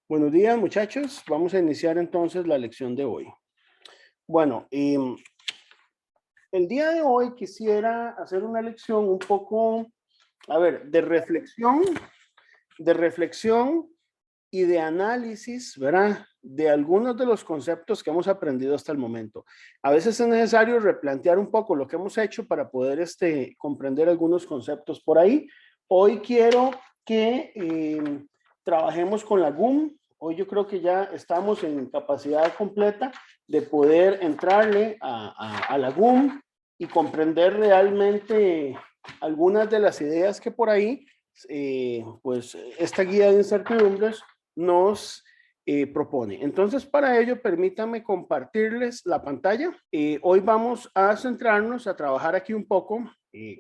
Buenos días, muchachos. Vamos a iniciar entonces la lección de hoy. Bueno, el día de hoy quisiera hacer una lección un poco, a ver, de reflexión y de análisis, ¿verdad? De algunos de los conceptos que hemos aprendido hasta el momento. A veces es necesario replantear un poco lo que hemos hecho para poder comprender algunos conceptos por ahí. Hoy quiero que trabajemos con la GUM. Hoy yo creo que ya estamos en capacidad completa de poder entrarle a la GUM y comprender realmente algunas de las ideas que por ahí, pues esta guía de incertidumbres nos propone. Entonces, para ello, permítanme compartirles la pantalla. Hoy vamos a centrarnos a trabajar aquí un poco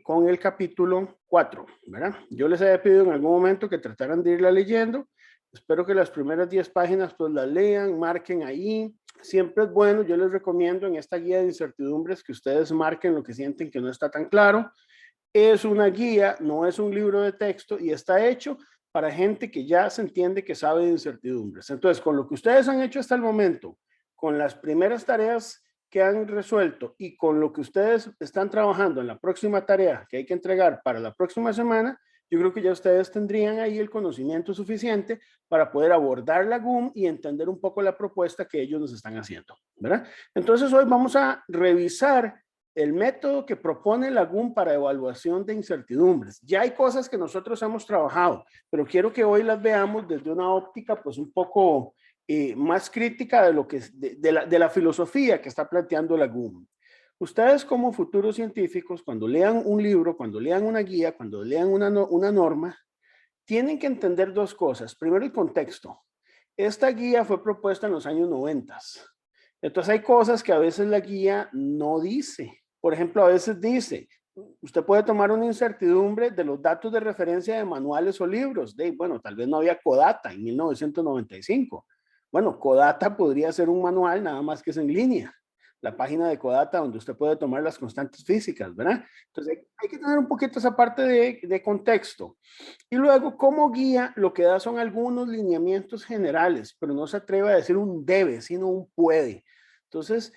con el capítulo 4, ¿verdad? Yo les había pedido en algún momento que trataran de irla leyendo. Espero que las primeras 10 páginas pues las lean, marquen ahí. Siempre es bueno, yo les recomiendo en esta guía de incertidumbres que ustedes marquen lo que sienten que no está tan claro. Es una guía, no es un libro de texto y está hecho para gente que ya se entiende que sabe de incertidumbres. Entonces, con lo que ustedes han hecho hasta el momento, con las primeras tareas que han resuelto y con lo que ustedes están trabajando en la próxima tarea que hay que entregar para la próxima semana, yo creo que ya ustedes tendrían ahí el conocimiento suficiente para poder abordar la GUM y entender un poco la propuesta que ellos nos están haciendo, ¿verdad? Entonces, hoy vamos a revisar el método que propone la GUM para evaluación de incertidumbres. Ya hay cosas que nosotros hemos trabajado, pero quiero que hoy las veamos desde una óptica pues un poco más crítica de lo que de la filosofía que está planteando la GUM. Ustedes como futuros científicos, cuando lean un libro, cuando lean una guía, cuando lean una norma, tienen que entender dos cosas. Primero, el contexto. Esta guía fue propuesta en los años 90. Entonces hay cosas que a veces la guía no dice. Por ejemplo, a veces dice, usted puede tomar una incertidumbre de los datos de referencia de manuales o libros. Bueno, tal vez no había Codata en 1995. Bueno, Codata podría ser un manual nada más que es en línea. La página de Codata donde usted puede tomar las constantes físicas, ¿verdad? Entonces hay que tener un poquito esa parte de contexto. Y luego, como guía, lo que da son algunos lineamientos generales, pero no se atreve a decir un debe, sino un puede. Entonces,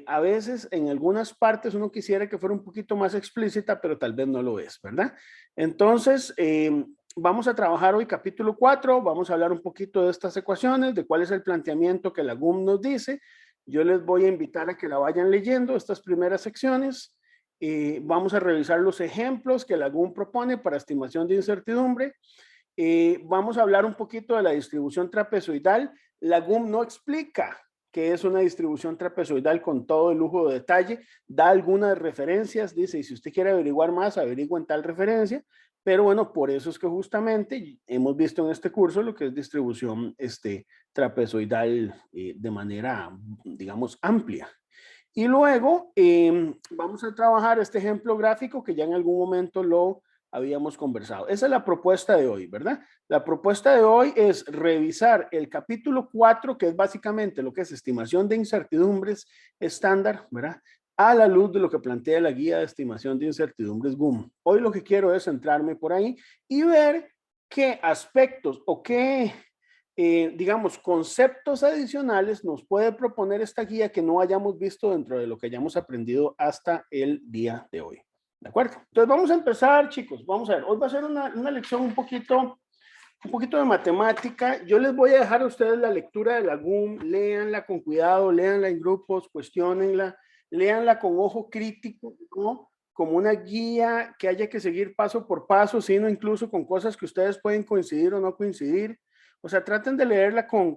a veces en algunas partes uno quisiera que fuera un poquito más explícita, pero tal vez no lo es, ¿verdad? Entonces, vamos a trabajar hoy capítulo 4, vamos a hablar un poquito de estas ecuaciones, de cuál es el planteamiento que la GUM nos dice. Yo les voy a invitar a que la vayan leyendo, estas primeras secciones. Vamos a revisar los ejemplos que la GUM propone para estimación de incertidumbre. Vamos a hablar un poquito de la distribución trapezoidal. La GUM no explica qué es una distribución trapezoidal con todo el lujo de detalle, da algunas referencias, dice, y si usted quiere averiguar más, averigua en tal referencia, pero bueno, por eso es que justamente hemos visto en este curso lo que es distribución trapezoidal de manera, digamos, amplia. Y luego vamos a trabajar este ejemplo gráfico que ya en algún momento lo habíamos conversado. Esa es la propuesta de hoy, ¿verdad? La propuesta de hoy es revisar el capítulo 4, que es básicamente lo que es estimación de incertidumbres estándar, ¿verdad? A la luz de lo que plantea la guía de estimación de incertidumbres GUM. Hoy lo que quiero es centrarme por ahí y ver qué aspectos o qué digamos, conceptos adicionales nos puede proponer esta guía que no hayamos visto dentro de lo que hayamos aprendido hasta el día de hoy. ¿De acuerdo? Entonces vamos a empezar, chicos. Vamos a ver. Hoy va a ser una lección un poquito de matemática. Yo les voy a dejar a ustedes la lectura de la GUM. Léanla con cuidado, léanla en grupos, cuestionenla, léanla con ojo crítico, ¿no? Como una guía que haya que seguir paso por paso, sino incluso con cosas que ustedes pueden coincidir o no coincidir. O sea, traten de leerla con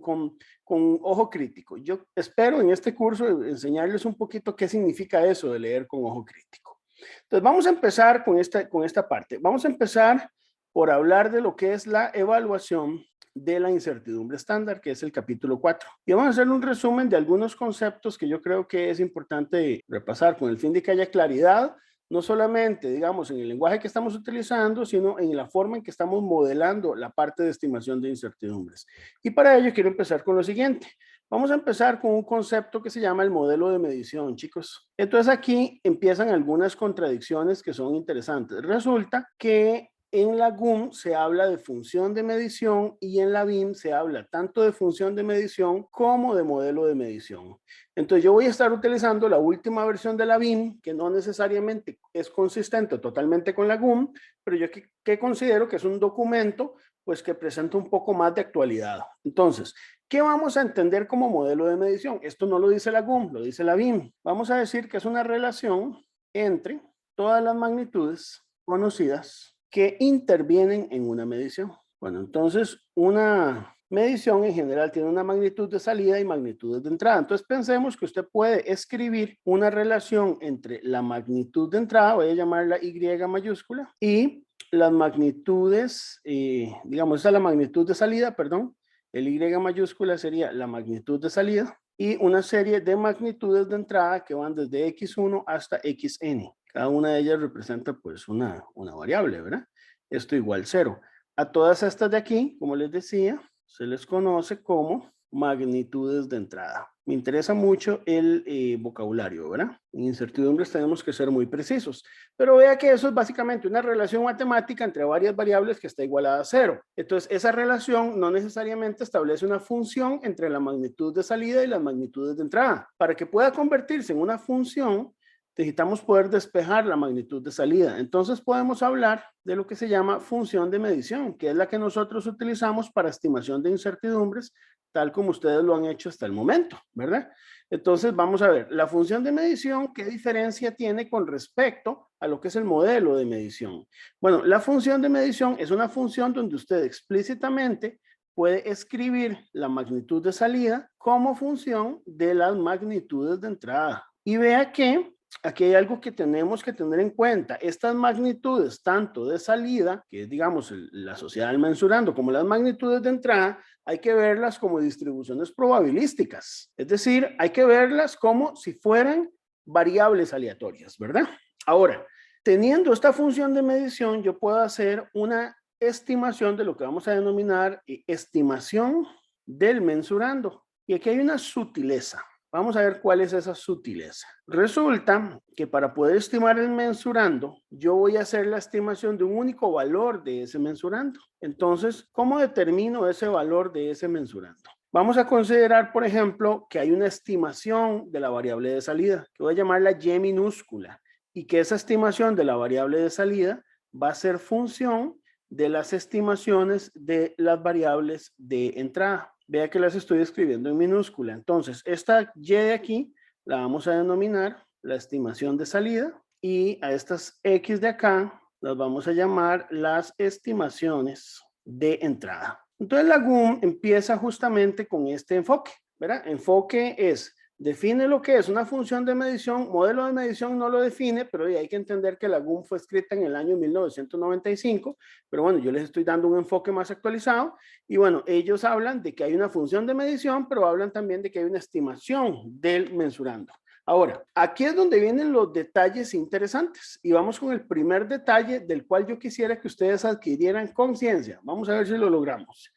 ojo crítico. Yo espero en este curso enseñarles un poquito qué significa eso de leer con ojo crítico. Entonces, vamos a empezar con esta parte. Vamos a empezar por hablar de lo que es la evaluación de la incertidumbre estándar, que es el capítulo 4. Y vamos a hacer un resumen de algunos conceptos que yo creo que es importante repasar con el fin de que haya claridad, no solamente, digamos, en el lenguaje que estamos utilizando, sino en la forma en que estamos modelando la parte de estimación de incertidumbres. Y para ello quiero empezar con lo siguiente. Vamos a empezar con un concepto que se llama el modelo de medición, chicos. Entonces aquí empiezan algunas contradicciones que son interesantes. Resulta que en la GUM se habla de función de medición y en la BIM se habla tanto de función de medición como de modelo de medición. Entonces yo voy a estar utilizando la última versión de la BIM, que no necesariamente es consistente totalmente con la GUM, pero yo que considero que es un documento pues que presenta un poco más de actualidad. Entonces, ¿qué vamos a entender como modelo de medición? Esto no lo dice la GUM, lo dice la BIM. Vamos a decir que es una relación entre todas las magnitudes conocidas que intervienen en una medición. Bueno, entonces una medición en general tiene una magnitud de salida y magnitudes de entrada. Entonces pensemos que usted puede escribir una relación entre la magnitud de entrada, voy a llamarla Y mayúscula, y las magnitudes, digamos, esta es la magnitud de salida, perdón, el Y mayúscula sería la magnitud de salida, y una serie de magnitudes de entrada que van desde X1 hasta Xn. Cada una de ellas representa pues una variable, ¿verdad? Esto igual 0. A todas estas de aquí, como les decía, se les conoce como magnitudes de entrada. Me interesa mucho el vocabulario, ¿verdad? En incertidumbres tenemos que ser muy precisos, pero vea que eso es básicamente una relación matemática entre varias variables que está igualada a 0. Entonces, esa relación no necesariamente establece una función entre la magnitud de salida y las magnitudes de entrada. Para que pueda convertirse en una función, necesitamos poder despejar la magnitud de salida. Entonces podemos hablar de lo que se llama función de medición, que es la que nosotros utilizamos para estimación de incertidumbres, tal como ustedes lo han hecho hasta el momento, ¿verdad? Entonces vamos a ver, la función de medición, ¿qué diferencia tiene con respecto a lo que es el modelo de medición? Bueno, la función de medición es una función donde usted explícitamente puede escribir la magnitud de salida como función de las magnitudes de entrada. Y vea que aquí hay algo que tenemos que tener en cuenta. Estas magnitudes, tanto de salida, que es, digamos, la sociedad del mensurando, como las magnitudes de entrada, hay que verlas como distribuciones probabilísticas. Es decir, hay que verlas como si fueran variables aleatorias, ¿verdad? Ahora, teniendo esta función de medición, yo puedo hacer una estimación de lo que vamos a denominar estimación del mensurando. Y aquí hay una sutileza. Vamos a ver cuál es esa sutileza. Resulta que para poder estimar el mensurando, yo voy a hacer la estimación de un único valor de ese mensurando. Entonces, ¿cómo determino ese valor de ese mensurando? Vamos a considerar, por ejemplo, que hay una estimación de la variable de salida, que voy a llamarla Y minúscula, y que esa estimación de la variable de salida va a ser función de las estimaciones de las variables de entrada. Vea que las estoy escribiendo en minúscula. Entonces, esta Y de aquí la vamos a denominar la estimación de salida y a estas X de acá las vamos a llamar las estimaciones de entrada. Entonces, la GUM empieza justamente con este enfoque, ¿verdad? Enfoque es define lo que es una función de medición, modelo de medición no lo define, pero hay que entender que la GUM fue escrita en el año 1995, pero bueno, yo les estoy dando un enfoque más actualizado y bueno, ellos hablan de que hay una función de medición, pero hablan también de que hay una estimación del mensurando. Ahora, aquí es donde vienen los detalles interesantes y vamos con el primer detalle del cual yo quisiera que ustedes adquirieran conciencia. Vamos a ver si lo logramos.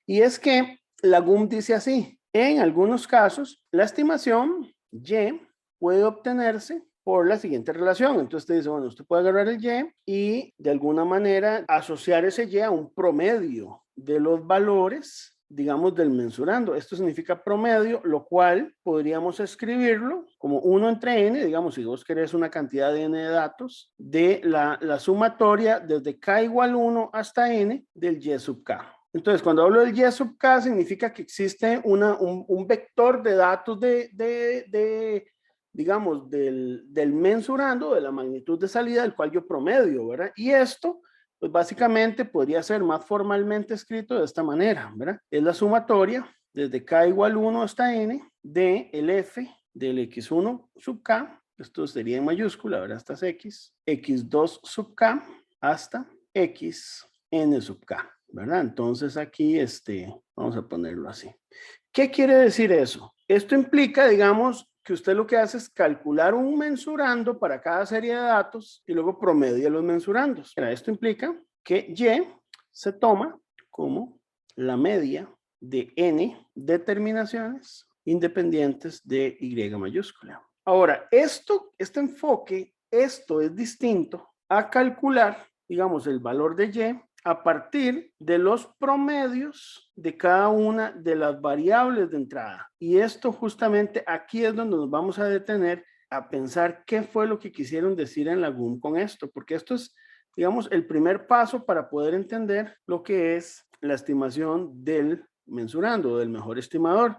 Y es que la GUM dice así, en algunos casos, la estimación Y puede obtenerse por la siguiente relación. Entonces usted dice, bueno, usted puede agarrar el Y de alguna manera asociar ese Y a un promedio de los valores, digamos, del mensurando. Esto significa promedio, lo cual podríamos escribirlo como 1 entre n, digamos, si vos querés una cantidad de n de datos, de la sumatoria desde k igual 1 hasta n del Y sub k. Entonces, cuando hablo del Y sub k, significa que existe un vector de datos digamos, del mensurando, de la magnitud de salida, del cual yo promedio, ¿verdad? Y esto, pues básicamente podría ser más formalmente escrito de esta manera, ¿verdad? Es la sumatoria desde k igual 1 hasta n de el f del x1 sub k, esto sería en mayúscula, ¿verdad? Estas x, x2 sub k hasta xn sub k. ¿Verdad? Entonces aquí, vamos a ponerlo así. ¿Qué quiere decir eso? Esto implica, digamos, que usted lo que hace es calcular un mensurando para cada serie de datos y luego promedia los mensurandos. Esto implica que Y se toma como la media de n determinaciones independientes de Y mayúscula. Ahora, este enfoque, esto es distinto a calcular digamos, el valor de Y a partir de los promedios de cada una de las variables de entrada. Y esto justamente aquí es donde nos vamos a detener a pensar qué fue lo que quisieron decir en la GUM con esto, porque esto es, digamos, el primer paso para poder entender lo que es la estimación del mensurando, del mejor estimador.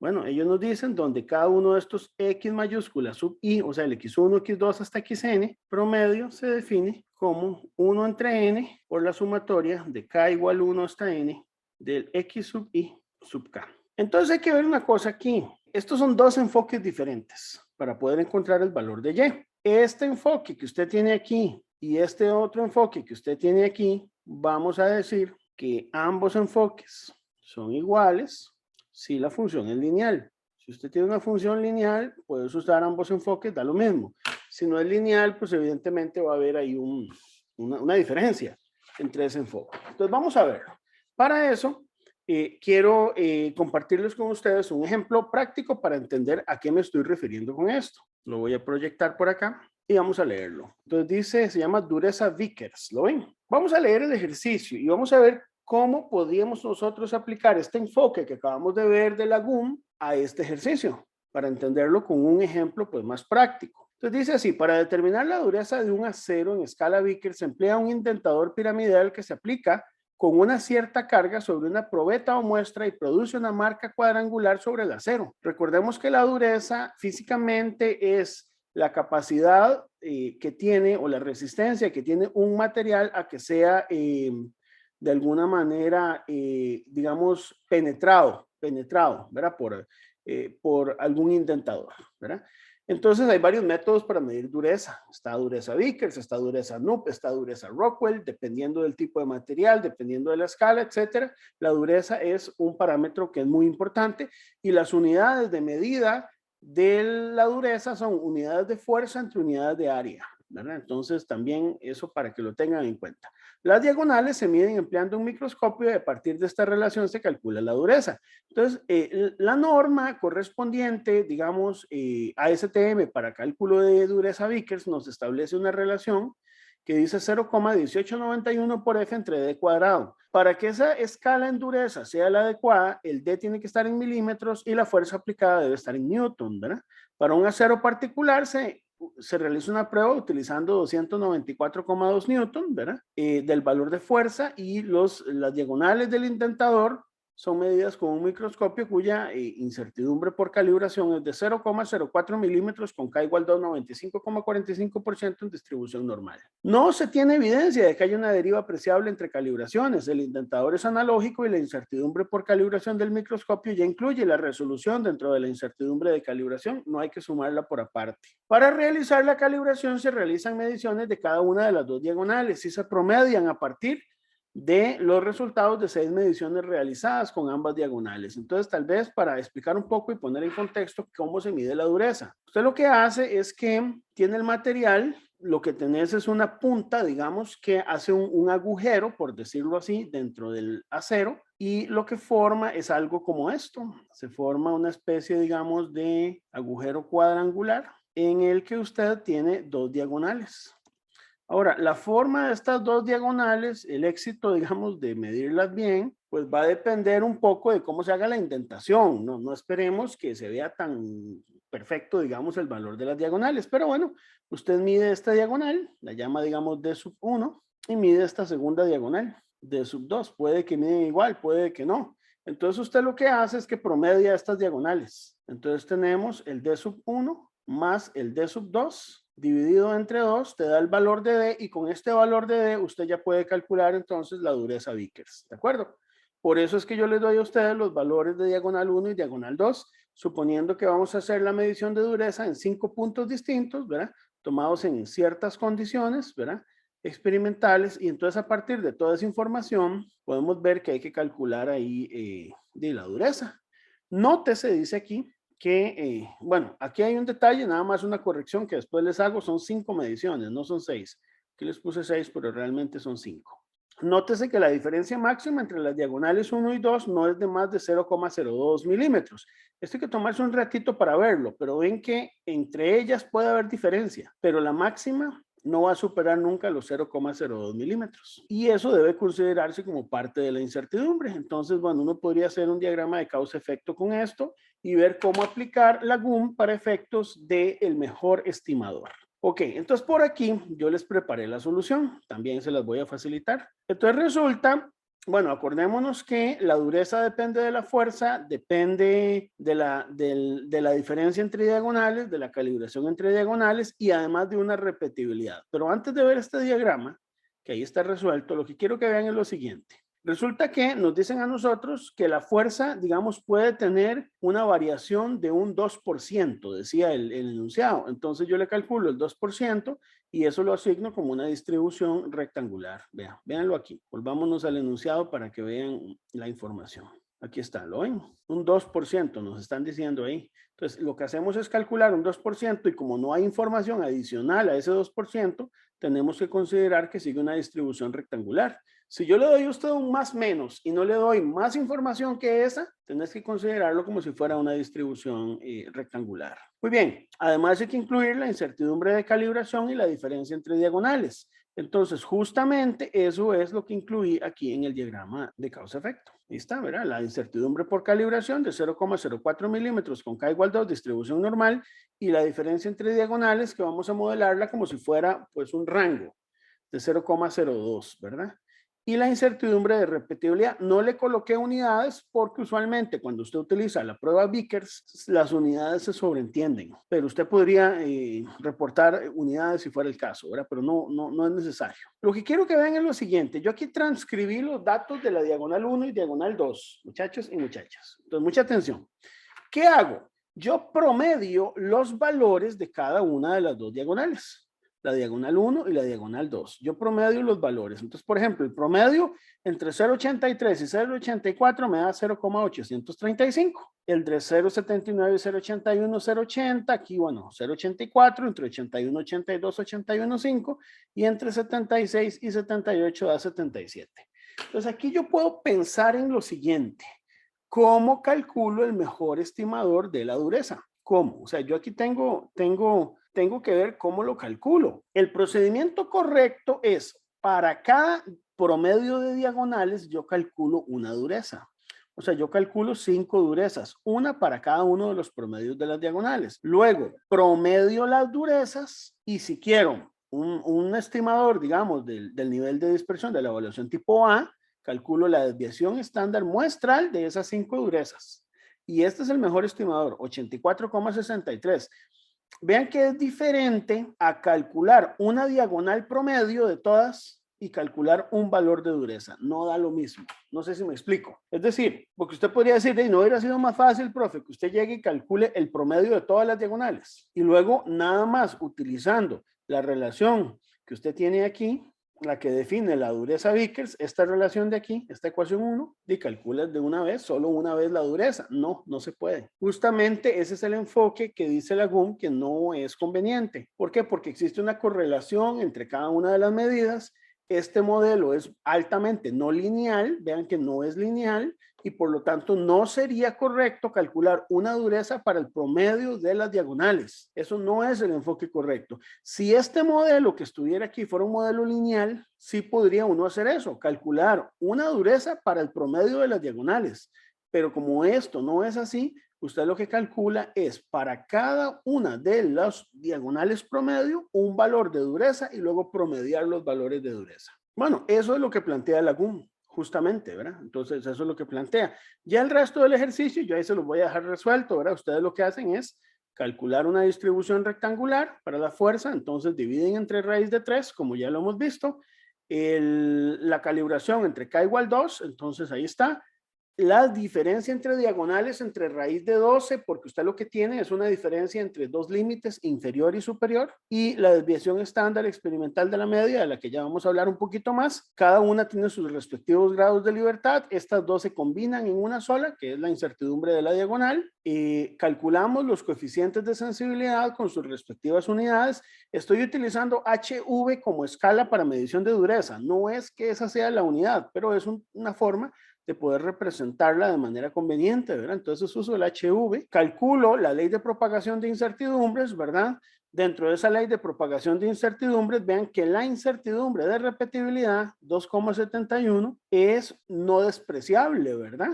Bueno, ellos nos dicen donde cada uno de estos X mayúsculas sub I, o sea, el X1, X2 hasta XN, promedio se define como 1 entre N por la sumatoria de K igual 1 hasta N del X sub I sub K. Entonces hay que ver una cosa aquí. Estos son dos enfoques diferentes para poder encontrar el valor de Y. Este enfoque que usted tiene aquí y este otro enfoque que usted tiene aquí, vamos a decir que ambos enfoques son iguales si la función es lineal. Si usted tiene una función lineal, puede usar ambos enfoques, da lo mismo. Si no es lineal, pues evidentemente va a haber ahí una diferencia entre ese enfoque. Entonces vamos a verlo. Para eso, quiero compartirles con ustedes un ejemplo práctico para entender a qué me estoy refiriendo con esto. Lo voy a proyectar por acá y vamos a leerlo. Entonces dice, se llama dureza Vickers, ¿lo ven? Vamos a leer el ejercicio y vamos a ver cómo podríamos nosotros aplicar este enfoque que acabamos de ver de la GUM a este ejercicio para entenderlo con un ejemplo pues más práctico. Entonces dice así, para determinar la dureza de un acero en escala Vickers se emplea un indentador piramidal que se aplica con una cierta carga sobre una probeta o muestra y produce una marca cuadrangular sobre el acero. Recordemos que la dureza físicamente es la capacidad que tiene o la resistencia que tiene un material a que sea de alguna manera, digamos, penetrado, ¿verdad? Por algún indentador, ¿verdad? Entonces hay varios métodos para medir dureza. Está dureza Vickers, está dureza Knupp, está dureza Rockwell, dependiendo del tipo de material, dependiendo de la escala, etcétera. La dureza es un parámetro que es muy importante y las unidades de medida de la dureza son unidades de fuerza entre unidades de área, ¿verdad? Entonces también eso para que lo tengan en cuenta. Las diagonales se miden empleando un microscopio y a partir de esta relación se calcula la dureza. Entonces, la norma correspondiente, digamos, ASTM para cálculo de dureza Vickers nos establece una relación que dice 0,1891 por F entre D cuadrado. Para que esa escala en dureza sea la adecuada, el D tiene que estar en milímetros y la fuerza aplicada debe estar en Newton, ¿verdad? Para un acero particular se realiza una prueba utilizando 294,2 Newton, ¿verdad? Del valor de fuerza y las diagonales del indentador son medidas con un microscopio cuya incertidumbre por calibración es de 0,04 milímetros con K igual 295,45% en distribución normal. No se tiene evidencia de que haya una deriva apreciable entre calibraciones. El indentador es analógico y la incertidumbre por calibración del microscopio ya incluye la resolución dentro de la incertidumbre de calibración. No hay que sumarla por aparte. Para realizar la calibración se realizan mediciones de cada una de las dos diagonales y se promedian a partir de los resultados de 6 mediciones realizadas con ambas diagonales. Entonces, tal vez para explicar un poco y poner en contexto cómo se mide la dureza. Usted lo que hace es que tiene el material, lo que tenés es una punta, digamos, que hace un agujero, por decirlo así, dentro del acero y lo que forma es algo como esto. Se forma una especie, digamos, de agujero cuadrangular en el que usted tiene dos diagonales. Ahora, la forma de estas dos diagonales, el éxito, digamos, de medirlas bien, pues va a depender un poco de cómo se haga la indentación. No esperemos que se vea tan perfecto, digamos, el valor de las diagonales. Pero bueno, usted mide esta diagonal, la llama, digamos, D sub 1, y mide esta segunda diagonal, D sub 2. Puede que miden igual, puede que no. Entonces usted lo que hace es que promedia estas diagonales. Entonces tenemos el D sub 1 más el D sub 2 dividido entre 2 te da el valor de D y con este valor de D usted ya puede calcular entonces la dureza Vickers, ¿de acuerdo? Por eso es que yo les doy a ustedes los valores de diagonal 1 y diagonal 2, suponiendo que vamos a hacer la medición de dureza en 5 puntos distintos, ¿verdad? Tomados en ciertas condiciones, ¿verdad? Experimentales, y entonces a partir de toda esa información podemos ver que hay que calcular ahí de la dureza. Nótese, dice aquí, que, bueno, aquí hay un detalle, nada más una corrección que después les hago, son 5 mediciones, no son 6. Aquí les puse 6, pero realmente son 5. Nótese que la diferencia máxima entre las diagonales 1 y 2 no es de más de 0,02 milímetros. Esto hay que tomarse un ratito para verlo, pero ven que entre ellas puede haber diferencia, pero la máxima no va a superar nunca los 0,02 milímetros. Y eso debe considerarse como parte de la incertidumbre. Entonces, bueno, uno podría hacer un diagrama de causa-efecto con esto y ver cómo aplicar la GUM para efectos del mejor estimador. Ok, entonces por aquí yo les preparé la solución. También se las voy a facilitar. Entonces resulta... Bueno, acordémonos que la dureza depende de la fuerza, depende de la diferencia entre diagonales, de la calibración entre diagonales y además de una repetibilidad. Pero antes de ver este diagrama, que ahí está resuelto, lo que quiero que vean es lo siguiente. Resulta que nos dicen a nosotros que la fuerza, digamos, puede tener una variación de un 2%, decía el enunciado. Entonces yo le calculo el 2% y eso lo asigno como una distribución rectangular. Vean, véanlo aquí. Volvámonos al enunciado para que vean la información. Aquí está, ¿lo ven? Un 2% nos están diciendo ahí. Entonces, lo que hacemos es calcular un 2% y como no hay información adicional a ese 2%, tenemos que considerar que sigue una distribución rectangular. Si yo le doy a usted un más menos y no le doy más información que esa, tenés que considerarlo como si fuera una distribución rectangular. Muy bien, además hay que incluir la incertidumbre de calibración y la diferencia entre diagonales. Entonces, justamente eso es lo que incluí aquí en el diagrama de causa-efecto. Ahí está, ¿verdad? La incertidumbre por calibración de 0,04 milímetros con K igual 2, distribución normal, y la diferencia entre diagonales que vamos a modelarla como si fuera pues un rango de 0,02, ¿verdad? Y la incertidumbre de repetibilidad. No le coloqué unidades porque usualmente cuando usted utiliza la prueba Vickers, las unidades se sobreentienden, pero usted podría reportar unidades si fuera el caso, ¿verdad? Pero no es necesario. Lo que quiero que vean es lo siguiente. Yo aquí transcribí los datos de la diagonal 1 y diagonal 2, muchachos y muchachas. Entonces, mucha atención. ¿Qué hago? Yo promedio los valores de cada una de las dos diagonales. La diagonal 1 y la diagonal 2. Yo promedio los valores. Entonces, por ejemplo, el promedio entre 0,83 y 0,84 me da 0,835. El de 0,79 y 0,81, 0,80. Aquí, bueno, 0,84, entre 81, 82, 81,5. Y entre 76 y 78 da 77. Entonces, aquí yo puedo pensar en lo siguiente. ¿Cómo calculo el mejor estimador de la dureza? ¿Cómo? O sea, yo aquí tengo que ver cómo lo calculo. El procedimiento correcto es para cada promedio de diagonales yo calculo una dureza. O sea, yo calculo 5 durezas, una para cada uno de los promedios de las diagonales. Luego, promedio las durezas y si quiero un estimador, digamos, del nivel de dispersión de la evaluación tipo A, calculo la desviación estándar muestral de esas 5 durezas. Y este es el mejor estimador, 84,63. Vean que es diferente a calcular una diagonal promedio de todas y calcular un valor de dureza. No da lo mismo. No sé si me explico. Es decir, porque usted podría decir, no hubiera sido más fácil, profe, que usted llegue y calcule el promedio de todas las diagonales. Y luego, nada más utilizando la relación que usted tiene aquí, la que define la dureza Vickers, esta relación de aquí, esta ecuación 1, y calculas de una vez, solo una vez la dureza. No se puede. Justamente ese es el enfoque que dice la GUM que no es conveniente. ¿Por qué? Porque existe una correlación entre cada una de las medidas. Este modelo es altamente no lineal, vean que no es lineal, y por lo tanto no sería correcto calcular una dureza para el promedio de las diagonales. Eso no es el enfoque correcto. Si este modelo que estuviera aquí fuera un modelo lineal, sí podría uno hacer eso, calcular una dureza para el promedio de las diagonales. Pero como esto no es así, usted lo que calcula es para cada una de las diagonales promedio un valor de dureza y luego promediar los valores de dureza. Bueno, eso es lo que plantea la GUM. Justamente, ¿verdad? Entonces, eso es lo que plantea. Ya el resto del ejercicio, yo ahí se los voy a dejar resuelto, ¿verdad? Ustedes lo que hacen es calcular una distribución rectangular para la fuerza, entonces dividen entre raíz de 3, como ya lo hemos visto, la calibración entre K igual 2, entonces ahí está, la diferencia entre diagonales entre raíz de 12, porque usted lo que tiene es una diferencia entre dos límites inferior y superior, y la desviación estándar experimental de la media, de la que ya vamos a hablar un poquito más. Cada una tiene sus respectivos grados de libertad. Estas dos se combinan en una sola, que es la incertidumbre de la diagonal. Calculamos los coeficientes de sensibilidad con sus respectivas unidades. Estoy utilizando HV como escala para medición de dureza. No es que esa sea la unidad, pero es una forma de poder representarla de manera conveniente, ¿verdad? Entonces uso el HV, calculo la ley de propagación de incertidumbres, ¿verdad? dentro de esa ley de propagación de incertidumbres, vean que la incertidumbre de repetibilidad, 2,71, es no despreciable, ¿verdad?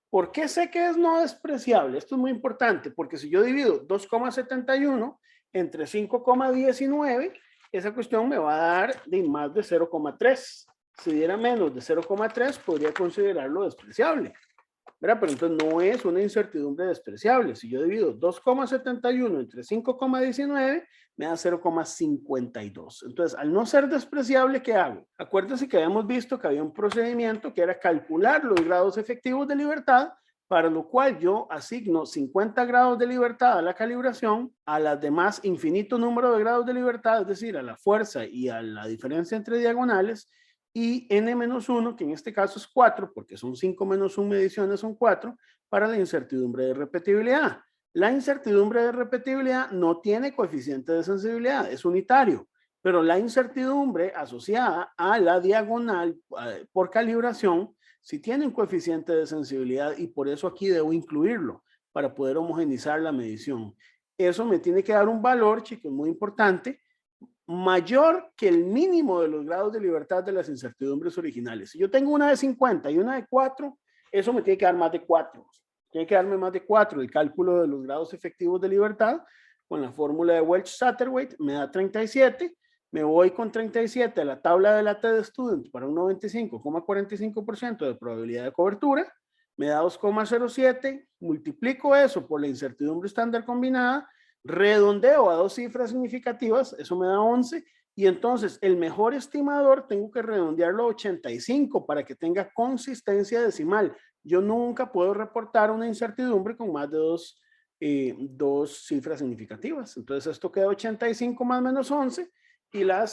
¿Por qué sé que es no despreciable? Esto es muy importante, porque si yo divido 2,71 entre 5,19, esa cuestión me va a dar de más de 0,3. Si diera menos de 0,3, podría considerarlo despreciable, ¿verdad? Pero entonces no es una incertidumbre despreciable. Si yo divido 2,71 entre 5,19, me da 0,52. Entonces, al no ser despreciable, ¿qué hago? Acuérdense que habíamos visto que había un procedimiento que era calcular los grados efectivos de libertad, para lo cual yo asigno 50 grados de libertad a la calibración, a las demás infinito número de grados de libertad, es decir, a la fuerza y a la diferencia entre diagonales, y n-1, que en este caso es 4, porque son 5 menos 1 mediciones, son 4, para la incertidumbre de repetibilidad. La incertidumbre de repetibilidad no tiene coeficiente de sensibilidad, es unitario, pero la incertidumbre asociada a la diagonal por calibración sí tiene un coeficiente de sensibilidad, y por eso aquí debo incluirlo para poder homogenizar la medición. Eso me tiene que dar un valor, chicos, muy importante, mayor que el mínimo de los grados de libertad de las incertidumbres originales. Si yo tengo una de 50 y una de 4, eso me tiene que dar más de 4. Tiene que darme más de 4. El cálculo de los grados efectivos de libertad con la fórmula de Welch-Satterthwaite me da 37. Me voy con 37 a la tabla de la T-de-Student para un 95,45% de probabilidad de cobertura. Me da 2,07. Multiplico eso por la incertidumbre estándar combinada, redondeo a dos cifras significativas, eso me da 11, y entonces el mejor estimador tengo que redondearlo a 85 para que tenga consistencia decimal. Yo nunca puedo reportar una incertidumbre con más de dos cifras significativas. Entonces esto queda 85 más menos 11, y la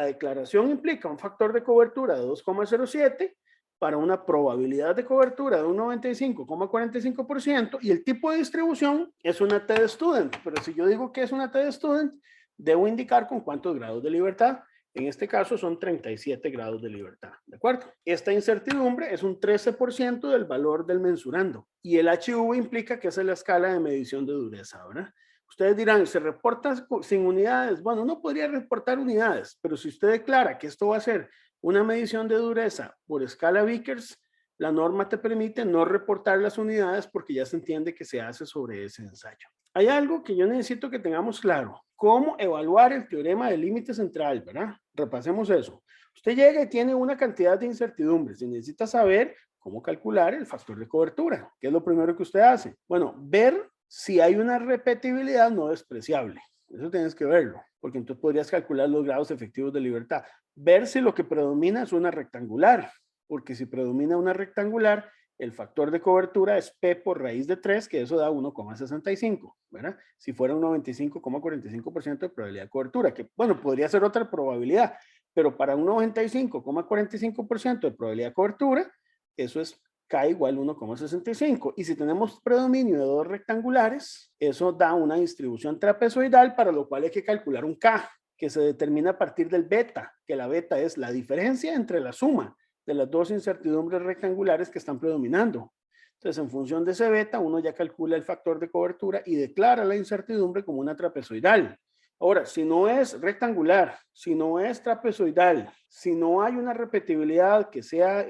declaración implica un factor de cobertura de 2,07 para una probabilidad de cobertura de un 95,45%, y el tipo de distribución es una T-de-Student. Pero si yo digo que es una T-de-Student, debo indicar con cuántos grados de libertad. En este caso son 37 grados de libertad, ¿de acuerdo? Esta incertidumbre es un 13% del valor del mensurando, y el HV implica que esa es la escala de medición de dureza, ¿verdad? Ustedes dirán, ¿se reporta sin unidades? Bueno, uno podría reportar unidades, pero si usted declara que esto va a ser una medición de dureza por escala Vickers, la norma te permite no reportar las unidades porque ya se entiende que se hace sobre ese ensayo. Hay algo que yo necesito que tengamos claro: cómo evaluar el teorema del límite central, ¿verdad? Repasemos eso. Usted llega y tiene una cantidad de incertidumbres y necesita saber cómo calcular el factor de cobertura. ¿Qué es lo primero que usted hace? Bueno, ver si hay una repetibilidad no despreciable. Eso tienes que verlo, porque entonces podrías calcular los grados efectivos de libertad. Ver si lo que predomina es una rectangular, porque si predomina una rectangular, el factor de cobertura es P por raíz de 3, que eso da 1,65, ¿verdad? Si fuera un 95,45% de probabilidad de cobertura, que bueno, podría ser otra probabilidad, pero para un 95,45% de probabilidad de cobertura, eso es K igual 1,65. Y si tenemos predominio de dos rectangulares, eso da una distribución trapezoidal, para lo cual hay que calcular un K, que se determina a partir del beta, que la beta es la diferencia entre la suma de las dos incertidumbres rectangulares que están predominando. Entonces, en función de ese beta, uno ya calcula el factor de cobertura y declara la incertidumbre como una trapezoidal. Ahora, si no es rectangular, si no es trapezoidal, si no hay una repetibilidad que sea,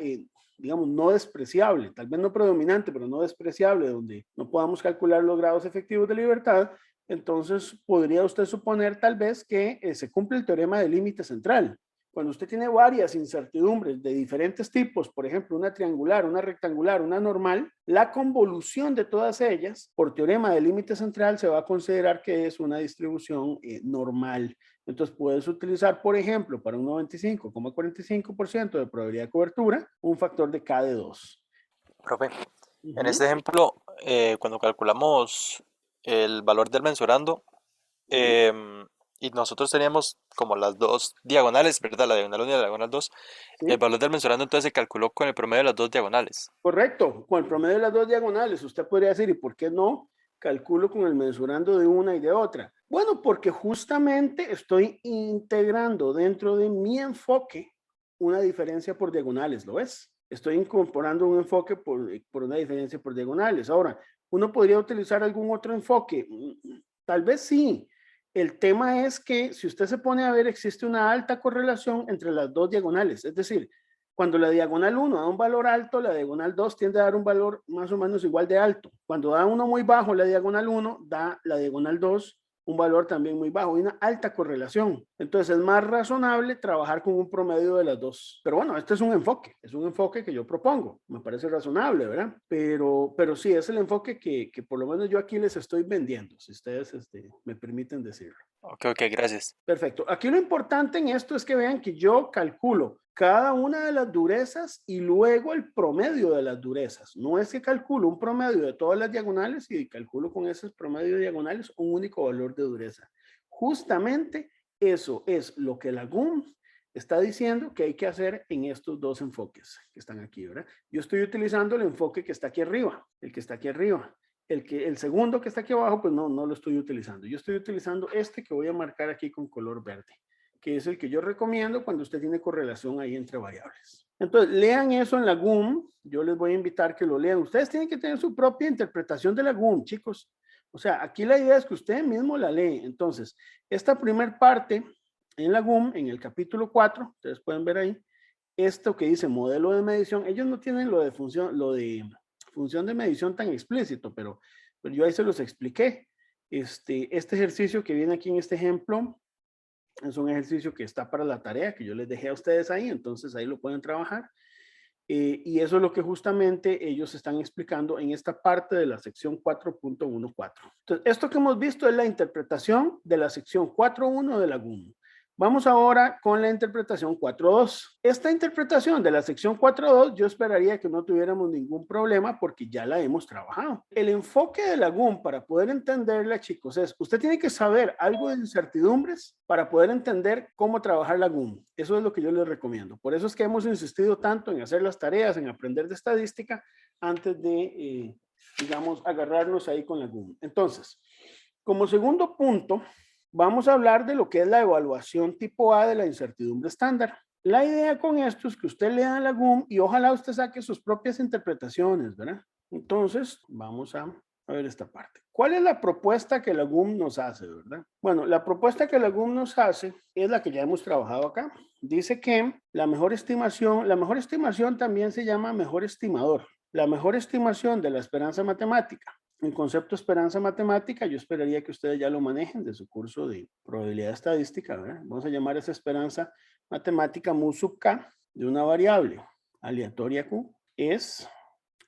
digamos, no despreciable, tal vez no predominante, pero no despreciable, donde no podamos calcular los grados efectivos de libertad, entonces podría usted suponer tal vez que se cumple el teorema del límite central. Cuando usted tiene varias incertidumbres de diferentes tipos, por ejemplo, una triangular, una rectangular, una normal, la convolución de todas ellas, por teorema del límite central, se va a considerar que es una distribución normal. Entonces puedes utilizar, por ejemplo, para un 95,45% de probabilidad de cobertura, un factor de K de 2. Profe, en este ejemplo, cuando calculamos el valor del mensurando, y nosotros teníamos como las dos diagonales, ¿verdad? La diagonal 1 y la diagonal 2. El ¿Sí? valor del mensurando entonces se calculó con el promedio de las dos diagonales. Correcto, con el promedio de las dos diagonales. Usted podría decir, ¿y por qué no calculo con el mensurando de una y de otra? Bueno, porque justamente estoy integrando dentro de mi enfoque una diferencia por diagonales, ¿lo ves? Estoy incorporando un enfoque por una diferencia por diagonales. Ahora, ¿uno podría utilizar algún otro enfoque? Tal vez sí, El tema es que si usted se pone a ver, existe una alta correlación entre las dos diagonales. Es decir, cuando la diagonal 1 da un valor alto, la diagonal 2 tiende a dar un valor más o menos igual de alto. Cuando da uno muy bajo, la diagonal 1 da la diagonal 2 un valor también muy bajo, y una alta correlación. Entonces es más razonable trabajar con un promedio de las dos. Pero bueno, este es un enfoque que yo propongo. Me parece razonable, ¿verdad? Pero sí, es el enfoque que por lo menos yo aquí les estoy vendiendo, si ustedes me permiten decirlo. Ok, gracias. Perfecto. Aquí lo importante en esto es que vean que yo calculo cada una de las durezas y luego el promedio de las durezas. No es que calculo un promedio de todas las diagonales y calculo con esos promedios diagonales un único valor de dureza. Justamente eso es lo que la GUM está diciendo que hay que hacer en estos dos enfoques que están aquí, ¿verdad? Yo estoy utilizando el enfoque que está aquí arriba, el que está aquí arriba. El segundo que está aquí abajo, pues no lo estoy utilizando. Yo estoy utilizando este que voy a marcar aquí con color verde, que es el que yo recomiendo cuando usted tiene correlación ahí entre variables. Entonces, lean eso en la GUM. Yo les voy a invitar que lo lean. Ustedes tienen que tener su propia interpretación de la GUM, chicos. O sea, aquí la idea es que usted mismo la lee. Entonces, esta primer parte en la GUM, en el capítulo 4, ustedes pueden ver ahí, esto que dice modelo de medición, ellos no tienen lo de función de medición tan explícito, pero yo ahí se los expliqué. Este ejercicio que viene aquí en este ejemplo es un ejercicio que está para la tarea que yo les dejé a ustedes ahí, entonces ahí lo pueden trabajar. Y eso es lo que justamente ellos están explicando en esta parte de la sección 4.14. Entonces, esto que hemos visto es la interpretación de la sección 4.1 de la GUM. Vamos ahora con la interpretación 4.2. Esta interpretación de la sección 4.2 yo esperaría que no tuviéramos ningún problema porque ya la hemos trabajado. El enfoque de la GUM para poder entenderla, chicos, es usted tiene que saber algo de incertidumbres para poder entender cómo trabajar la GUM. Eso es lo que yo les recomiendo. Por eso es que hemos insistido tanto en hacer las tareas, en aprender de estadística antes de, digamos, agarrarnos ahí con la GUM. Entonces, como segundo punto, vamos a hablar de lo que es la evaluación tipo A de la incertidumbre estándar. La idea con esto es que usted lea la GUM y ojalá usted saque sus propias interpretaciones, ¿verdad? Entonces, vamos a ver esta parte. ¿Cuál es la propuesta que la GUM nos hace, verdad? Bueno, la propuesta que la GUM nos hace es la que ya hemos trabajado acá. Dice que la mejor estimación también se llama mejor estimador. La mejor estimación de la esperanza matemática. El concepto esperanza matemática, yo esperaría que ustedes ya lo manejen de su curso de probabilidad estadística, ¿verdad? Vamos a llamar esa esperanza matemática mu sub k de una variable aleatoria q, es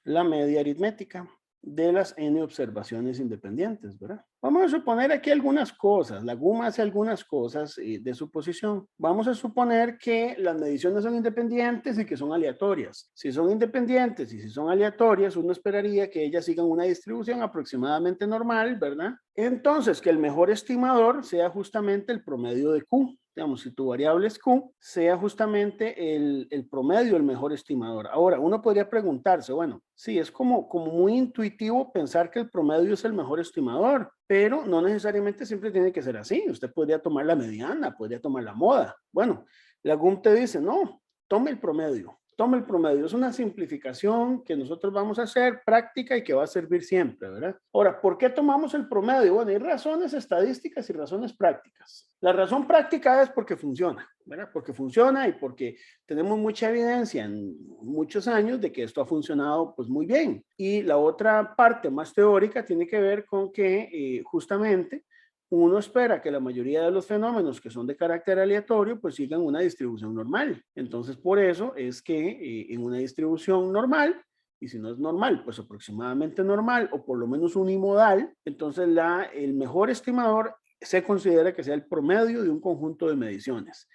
la media aritmética de las n observaciones independientes, ¿verdad? Vamos a suponer aquí algunas cosas. La GUM hace algunas cosas de suposición. Vamos a suponer que las mediciones son independientes y que son aleatorias. Si son independientes y si son aleatorias, uno esperaría que ellas sigan una distribución aproximadamente normal, ¿verdad? Entonces, que el mejor estimador sea justamente el promedio de Q. Digamos, si tu variable es Q, sea justamente el promedio el mejor estimador. Ahora, uno podría preguntarse, bueno, sí, es como muy intuitivo pensar que el promedio es el mejor estimador, pero no necesariamente siempre tiene que ser así. Usted podría tomar la mediana, podría tomar la moda. Bueno, la GUM te dice, no, tome el promedio. Toma el promedio. Es una simplificación que nosotros vamos a hacer práctica y que va a servir siempre, ¿verdad? Ahora, ¿por qué tomamos el promedio? Bueno, hay razones estadísticas y razones prácticas. La razón práctica es porque funciona, ¿verdad? Porque funciona y porque tenemos mucha evidencia en muchos años de que esto ha funcionado pues muy bien. Y la otra parte más teórica tiene que ver con que justamente uno espera que la mayoría de los fenómenos que son de carácter aleatorio pues sigan una distribución normal. Entonces, por eso es que en una distribución normal, y si no es normal, pues aproximadamente normal o por lo menos unimodal, entonces el mejor estimador se considera que sea el promedio de un conjunto de mediciones.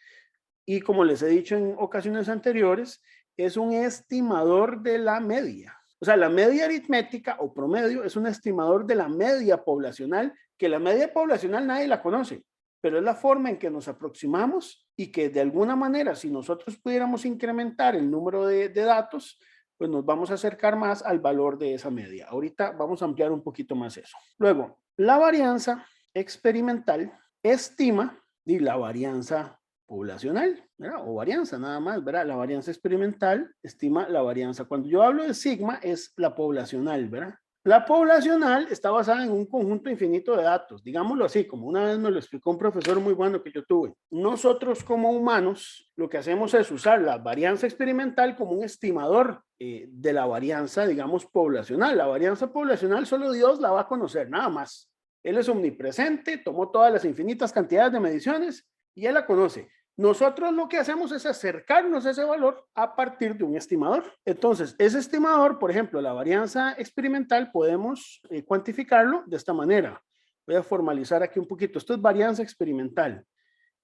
Y como les he dicho en ocasiones anteriores, es un estimador de la media. O sea, la media aritmética o promedio es un estimador de la media poblacional, que la media poblacional nadie la conoce, pero es la forma en que nos aproximamos y que de alguna manera, si nosotros pudiéramos incrementar el número de datos, pues nos vamos a acercar más al valor de esa media. Ahorita vamos a ampliar un poquito más eso. Luego, la varianza experimental estima y la varianza poblacional, ¿verdad? O varianza nada más, ¿verdad? La varianza experimental estima la varianza. Cuando yo hablo de sigma es la poblacional, ¿verdad? La poblacional está basada en un conjunto infinito de datos, digámoslo así, como una vez me lo explicó un profesor muy bueno que yo tuve. Nosotros como humanos lo que hacemos es usar la varianza experimental como un estimador de la varianza, digamos, poblacional. La varianza poblacional solo Dios la va a conocer, nada más. Él es omnipresente, tomó todas las infinitas cantidades de mediciones y él la conoce. Nosotros lo que hacemos es acercarnos a ese valor a partir de un estimador. Entonces, ese estimador, por ejemplo, la varianza experimental, podemos cuantificarlo de esta manera. Voy a formalizar aquí un poquito. Esto es varianza experimental.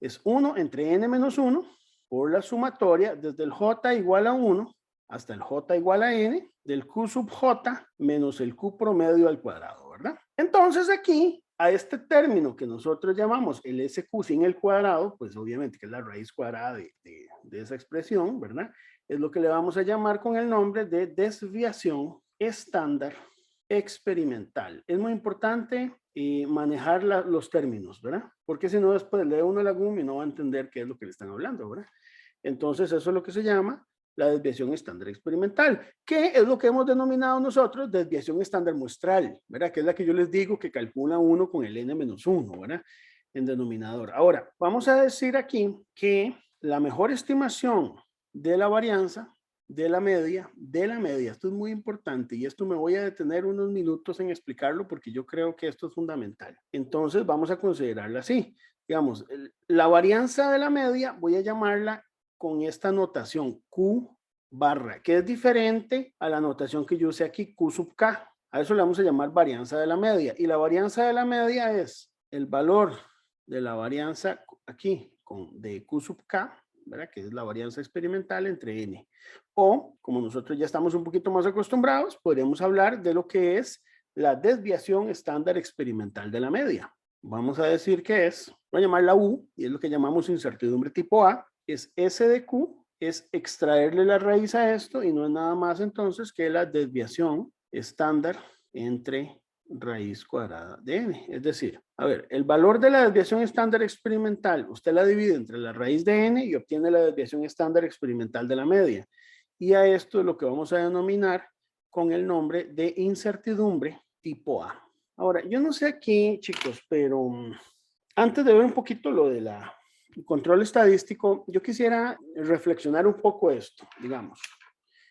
Es 1 entre n menos 1 por la sumatoria desde el j igual a 1 hasta el j igual a n del q sub j menos el q promedio al cuadrado, ¿verdad? Entonces aquí, a este término que nosotros llamamos el SQ sin el cuadrado, pues obviamente que es la raíz cuadrada de esa expresión, ¿verdad? Es lo que le vamos a llamar con el nombre de desviación estándar experimental. Es muy importante manejar los términos, ¿verdad? Porque si no, después lee uno la GUM y no va a entender qué es lo que le están hablando, ¿verdad? Entonces, eso es lo que se llama la desviación estándar experimental, que es lo que hemos denominado nosotros desviación estándar muestral, ¿verdad? Que es la que yo les digo que calcula uno con el n-1, ¿verdad? En denominador. Ahora, vamos a decir aquí que la mejor estimación de la varianza de la media, esto es muy importante y esto me voy a detener unos minutos en explicarlo porque yo creo que esto es fundamental. Entonces vamos a considerarla así. Digamos, la varianza de la media voy a llamarla con esta notación Q barra, que es diferente a la notación que yo usé aquí, Q sub K. A eso le vamos a llamar varianza de la media. Y la varianza de la media es el valor de la varianza aquí de Q sub K, ¿verdad? Que es la varianza experimental entre N. O, como nosotros ya estamos un poquito más acostumbrados, podríamos hablar de lo que es la desviación estándar experimental de la media. Vamos a decir que es, voy a llamarla U, y es lo que llamamos incertidumbre tipo A, es S de Q, es extraerle la raíz a esto, y no es nada más entonces que la desviación estándar entre raíz cuadrada de n. Es decir, a ver, el valor de la desviación estándar experimental, usted la divide entre la raíz de n y obtiene la desviación estándar experimental de la media. Y a esto es lo que vamos a denominar con el nombre de incertidumbre tipo A. Ahora, yo no sé aquí, chicos, pero antes de ver un poquito lo de la control estadístico, yo quisiera reflexionar un poco esto, digamos.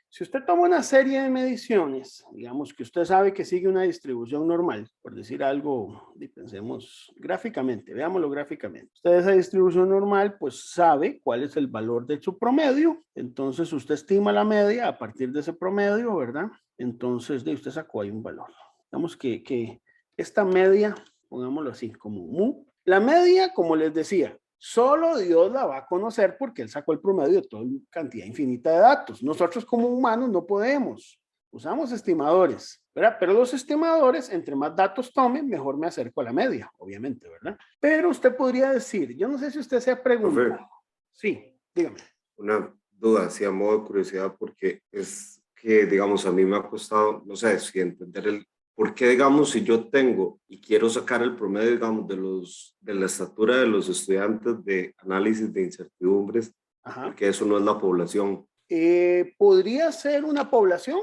Si usted toma una serie de mediciones, digamos que usted sabe que sigue una distribución normal, por decir algo, pensemos gráficamente, veámoslo gráficamente. Usted esa distribución normal, pues sabe cuál es el valor de su promedio, entonces usted estima la media a partir de ese promedio, ¿verdad? Entonces de usted sacó ahí un valor. Digamos que esta media, pongámoslo así, como mu. La media, como les decía, solo Dios la va a conocer porque Él sacó el promedio de toda cantidad infinita de datos. Nosotros como humanos no podemos. Usamos estimadores, ¿verdad? Pero los estimadores, entre más datos tomen, mejor me acerco a la media, obviamente, ¿verdad? Pero usted podría decir, yo no sé si usted se ha preguntado. Profe, Sí, dígame. una duda, así a modo de curiosidad, porque es que, digamos, a mí me ha costado, no sé, si entender el por qué, digamos, si yo tengo y quiero sacar el promedio, digamos, de la estatura de los estudiantes de análisis de incertidumbres, porque eso no es la población. Podría ser una población,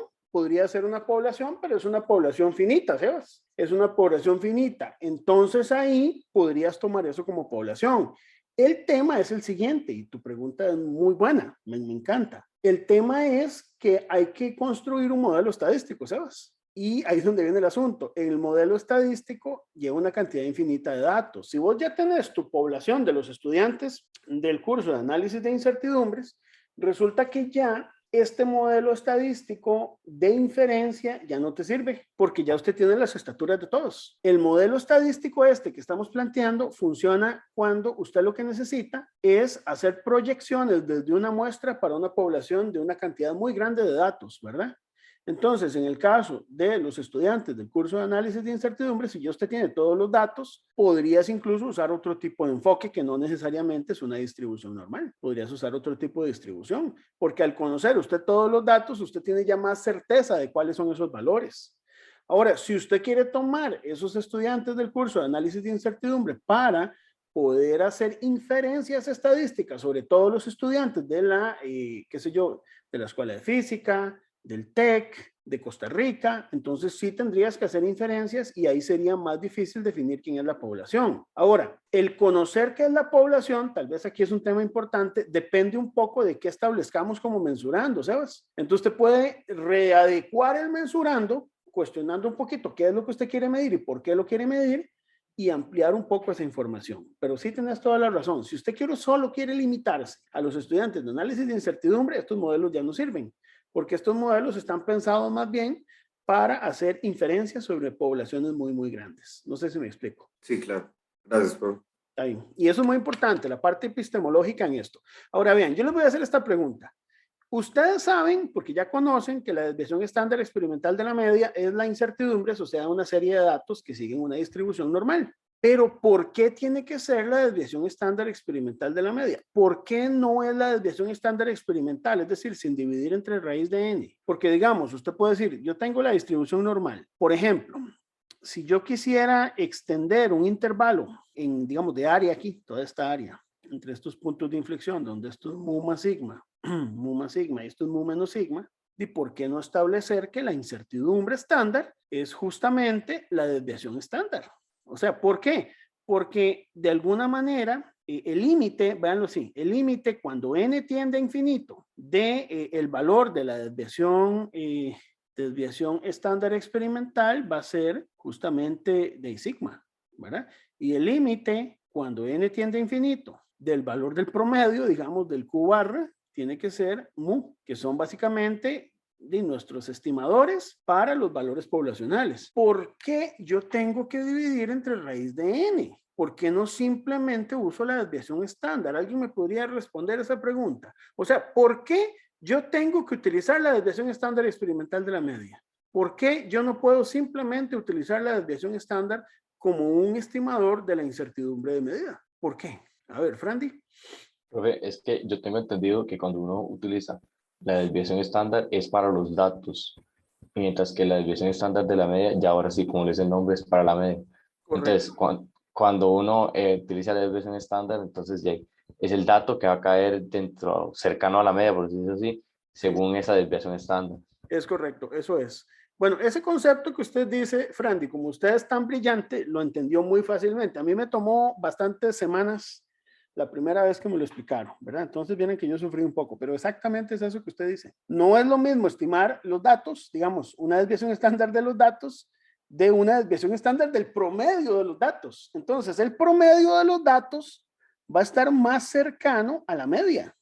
pero es una población finita, Sebas. Es una población finita. Entonces ahí podrías tomar eso como población. El tema es el siguiente, y tu pregunta es muy buena, me encanta. El tema es que hay que construir un modelo estadístico, Sebas. Y ahí es donde viene el asunto. El modelo estadístico lleva una cantidad infinita de datos. Si vos ya tenés tu población de los estudiantes del curso de análisis de incertidumbres, resulta que ya este modelo estadístico de inferencia ya no te sirve porque ya usted tiene las estaturas de todos. El modelo estadístico este que estamos planteando funciona cuando usted lo que necesita es hacer proyecciones desde una muestra para una población de una cantidad muy grande de datos, ¿verdad? Entonces, en el caso de los estudiantes del curso de análisis de incertidumbre, si ya usted tiene todos los datos, podrías incluso usar otro tipo de enfoque que no necesariamente es una distribución normal. Podrías usar otro tipo de distribución, porque al conocer usted todos los datos, usted tiene ya más certeza de cuáles son esos valores. Ahora, si usted quiere tomar esos estudiantes del curso de análisis de incertidumbre para poder hacer inferencias estadísticas sobre todos los estudiantes de la, qué sé yo, de la escuela de física, del TEC, de Costa Rica, entonces sí tendrías que hacer inferencias y ahí sería más difícil definir quién es la población. Ahora, el conocer qué es la población, tal vez aquí es un tema importante, depende un poco de qué establezcamos como mensurando, ¿sabes? Entonces usted puede readecuar el mensurando, cuestionando un poquito qué es lo que usted quiere medir y por qué lo quiere medir, y ampliar un poco esa información. Pero sí tenés toda la razón. Si usted solo quiere limitarse a los estudiantes de análisis de incertidumbre, estos modelos ya no sirven, porque estos modelos están pensados más bien para hacer inferencias sobre poblaciones muy, muy grandes. No sé si me explico. Sí, claro. Gracias, profe. Ahí. Y eso es muy importante, la parte epistemológica en esto. Ahora vean, yo les voy a hacer esta pregunta. Ustedes saben, porque ya conocen, que la desviación estándar experimental de la media es la incertidumbre asociada a una serie de datos que siguen una distribución normal. Pero ¿por qué tiene que ser la desviación estándar experimental de la media? ¿Por qué no es la desviación estándar experimental? Es decir, sin dividir entre raíz de n. Porque digamos, usted puede decir, yo tengo la distribución normal. Por ejemplo, si yo quisiera extender un intervalo en, digamos, de área aquí, toda esta área, entre estos puntos de inflexión, donde esto es mu más sigma, mu más sigma y esto es mu menos sigma, ¿y por qué no establecer que la incertidumbre estándar es justamente la desviación estándar? O sea, ¿por qué? Porque de alguna manera el límite, véanlo así, el límite cuando n tiende a infinito de el valor de la desviación estándar experimental va a ser justamente de sigma, ¿verdad? Y el límite cuando n tiende a infinito del valor del promedio, digamos, del Q barra, tiene que ser mu, que son básicamente de nuestros estimadores para los valores poblacionales. ¿Por qué yo tengo que dividir entre raíz de n? ¿Por qué no simplemente uso la desviación estándar? ¿Alguien me podría responder esa pregunta? O sea, ¿por qué yo tengo que utilizar la desviación estándar experimental de la media? ¿Por qué yo no puedo simplemente utilizar la desviación estándar como un estimador de la incertidumbre de medida? ¿Por qué? A ver, Frandy. Profe, es que yo tengo entendido que cuando uno utiliza la desviación estándar es para los datos, mientras que la desviación estándar de la media, ya ahora sí, como le dice el nombre, es para la media. Entonces, Correcto. cuando uno utiliza la desviación estándar, entonces ya es el dato que va a caer dentro, cercano a la media, por decirlo así, según esa desviación estándar. Es correcto, eso es. Bueno, ese concepto que usted dice, Frandy, como usted es tan brillante, lo entendió muy fácilmente. A mí me tomó bastantes semanas la primera vez que me lo explicaron, ¿verdad? Entonces vienen que yo sufrí un poco, pero exactamente es eso que usted dice. No es lo mismo estimar los datos, digamos, una desviación estándar de los datos, de una desviación estándar del promedio de los datos. Entonces, el promedio de los datos va a estar más cercano a la media.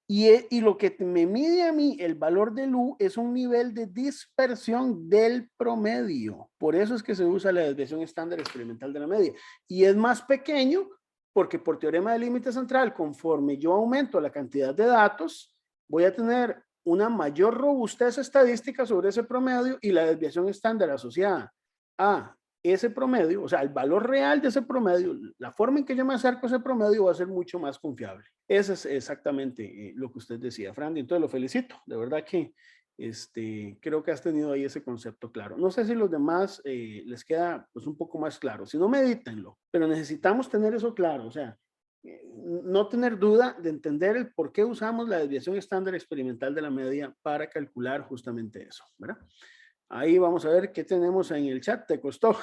Y lo que me mide a mí el valor del U es un nivel de dispersión del promedio. Por eso es que se usa la desviación estándar experimental de la media. Y es más pequeño porque por teorema del límite central, conforme yo aumento la cantidad de datos, voy a tener una mayor robustez estadística sobre ese promedio y la desviación estándar asociada a ese promedio, o sea, el valor real de ese promedio, la forma en que yo me acerco a ese promedio va a ser mucho más confiable. Eso es exactamente lo que usted decía, Frandy. Entonces lo felicito. De verdad que creo que has tenido ahí ese concepto claro. No sé si los demás les queda pues un poco más claro. Si no, medítenlo. Pero necesitamos tener eso claro. O sea, no tener duda de entender el por qué usamos la desviación estándar experimental de la media para calcular justamente eso, ¿verdad? Ahí vamos a ver qué tenemos en el chat. Te costó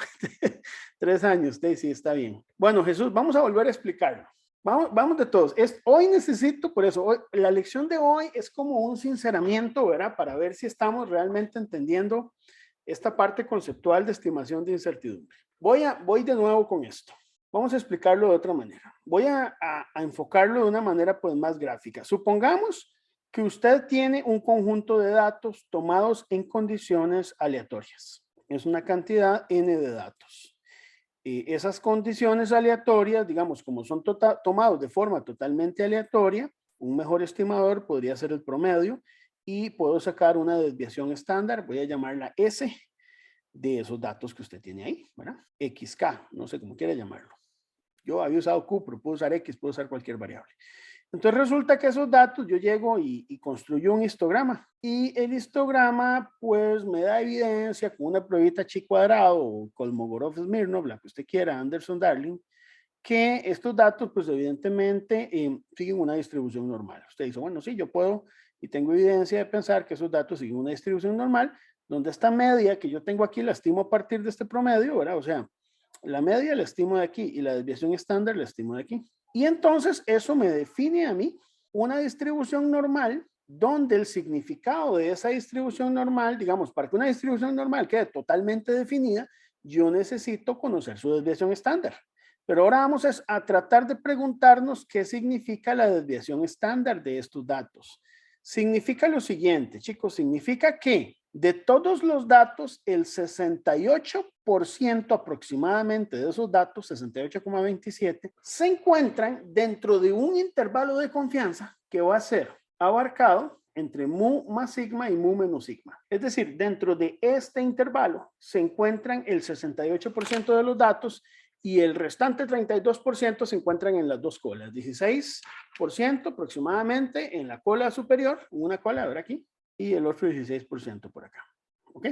3 años, sí, está bien. Bueno, Jesús, vamos a volver a explicarlo. Vamos de todos. Hoy necesito, por eso, la lección de hoy es como un sinceramiento, ¿verdad? Para ver si estamos realmente entendiendo esta parte conceptual de estimación de incertidumbre. Voy de nuevo con esto. Vamos a explicarlo de otra manera. Voy a enfocarlo de una manera pues más gráfica. Supongamos que usted tiene un conjunto de datos tomados en condiciones aleatorias. Es una cantidad n de datos. Esas condiciones aleatorias, digamos, como son tomados de forma totalmente aleatoria, un mejor estimador podría ser el promedio y puedo sacar una desviación estándar, voy a llamarla S, de esos datos que usted tiene ahí, ¿verdad? XK, no sé cómo quiere llamarlo. Yo había usado Q, pero puedo usar X, puedo usar cualquier variable. Entonces resulta que esos datos yo llego y construyo un histograma y el histograma pues me da evidencia con una pruebita chi cuadrado o Kolmogorov-Smirnov, la que usted quiera, Anderson-Darling, que estos datos pues evidentemente siguen una distribución normal. Usted dice, bueno, sí, yo puedo y tengo evidencia de pensar que esos datos siguen una distribución normal, donde esta media que yo tengo aquí la estimo a partir de este promedio, ¿verdad? O sea, la media la estimo de aquí y la desviación estándar la estimo de aquí. Y entonces eso me define a mí una distribución normal donde el significado de esa distribución normal, digamos, para que una distribución normal quede totalmente definida, yo necesito conocer su desviación estándar. Pero ahora vamos a tratar de preguntarnos qué significa la desviación estándar de estos datos. Significa lo siguiente, chicos, significa que de todos los datos, el 68% aproximadamente de esos datos, 68,27, se encuentran dentro de un intervalo de confianza que va a ser abarcado entre mu más sigma y mu menos sigma. Es decir, dentro de este intervalo se encuentran el 68% de los datos y el restante 32% se encuentran en las dos colas, 16% aproximadamente en la cola superior, una cola, a ver aquí, y el otro 16% por acá. ¿Ok?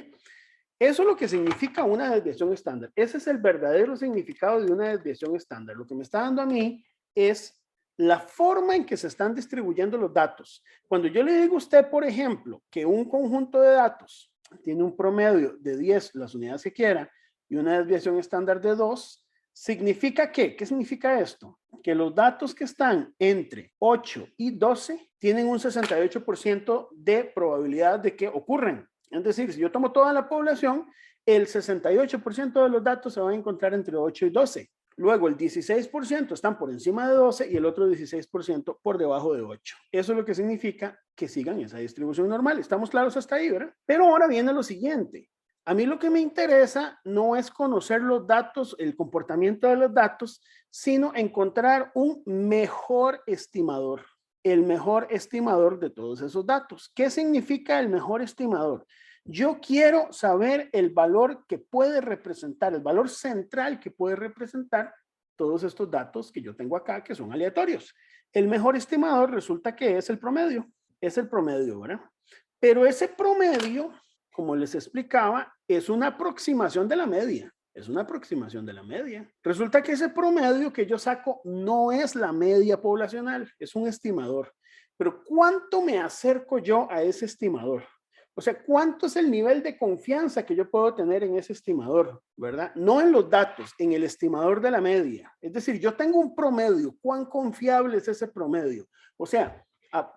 Eso es lo que significa una desviación estándar. Ese es el verdadero significado de una desviación estándar. Lo que me está dando a mí es la forma en que se están distribuyendo los datos. Cuando yo le digo a usted, por ejemplo, que un conjunto de datos tiene un promedio de 10, las unidades que quiera, y una desviación estándar de 2, ¿significa qué? ¿Qué significa esto? Que los datos que están entre 8 y 12 tienen un 68% de probabilidad de que ocurran. Es decir, si yo tomo toda la población, el 68% de los datos se van a encontrar entre 8 y 12. Luego el 16% están por encima de 12 y el otro 16% por debajo de 8. Eso es lo que significa que sigan esa distribución normal. ¿Estamos claros hasta ahí, verdad? Pero ahora viene lo siguiente. A mí lo que me interesa no es conocer los datos, el comportamiento de los datos, sino encontrar un mejor estimador, el mejor estimador de todos esos datos. ¿Qué significa el mejor estimador? Yo quiero saber el valor que puede representar, el valor central que puede representar todos estos datos que yo tengo acá, que son aleatorios. El mejor estimador resulta que es el promedio, ¿verdad? Pero ese promedio, como les explicaba, es una aproximación de la media. Es una aproximación de la media. Resulta que ese promedio que yo saco no es la media poblacional, es un estimador. Pero ¿cuánto me acerco yo a ese estimador? O sea, ¿cuánto es el nivel de confianza que yo puedo tener en ese estimador, verdad? No en los datos, en el estimador de la media. Es decir, yo tengo un promedio. ¿Cuán confiable es ese promedio? O sea,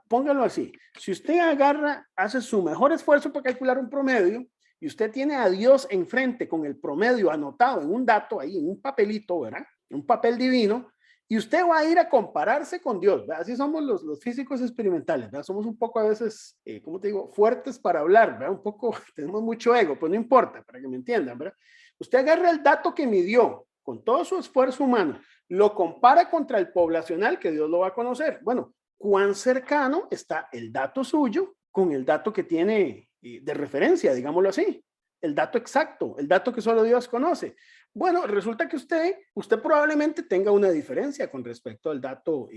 póngalo así. Si usted agarra, hace su mejor esfuerzo para calcular un promedio y usted tiene a Dios enfrente con el promedio anotado en un dato ahí, en un papelito, ¿verdad? Un papel divino. Y usted va a ir a compararse con Dios, ¿verdad? Así somos los físicos experimentales, ¿verdad? Somos un poco a veces, ¿cómo te digo? Fuertes para hablar, ¿verdad? Un poco, tenemos mucho ego, pues no importa, para que me entiendan, ¿verdad? Usted agarra el dato que midió con todo su esfuerzo humano, lo compara contra el poblacional que Dios lo va a conocer. Bueno, ¿cuán cercano está el dato suyo con el dato que tiene de referencia, digámoslo así? El dato exacto, el dato que solo Dios conoce. Bueno, resulta que usted probablemente tenga una diferencia con respecto al dato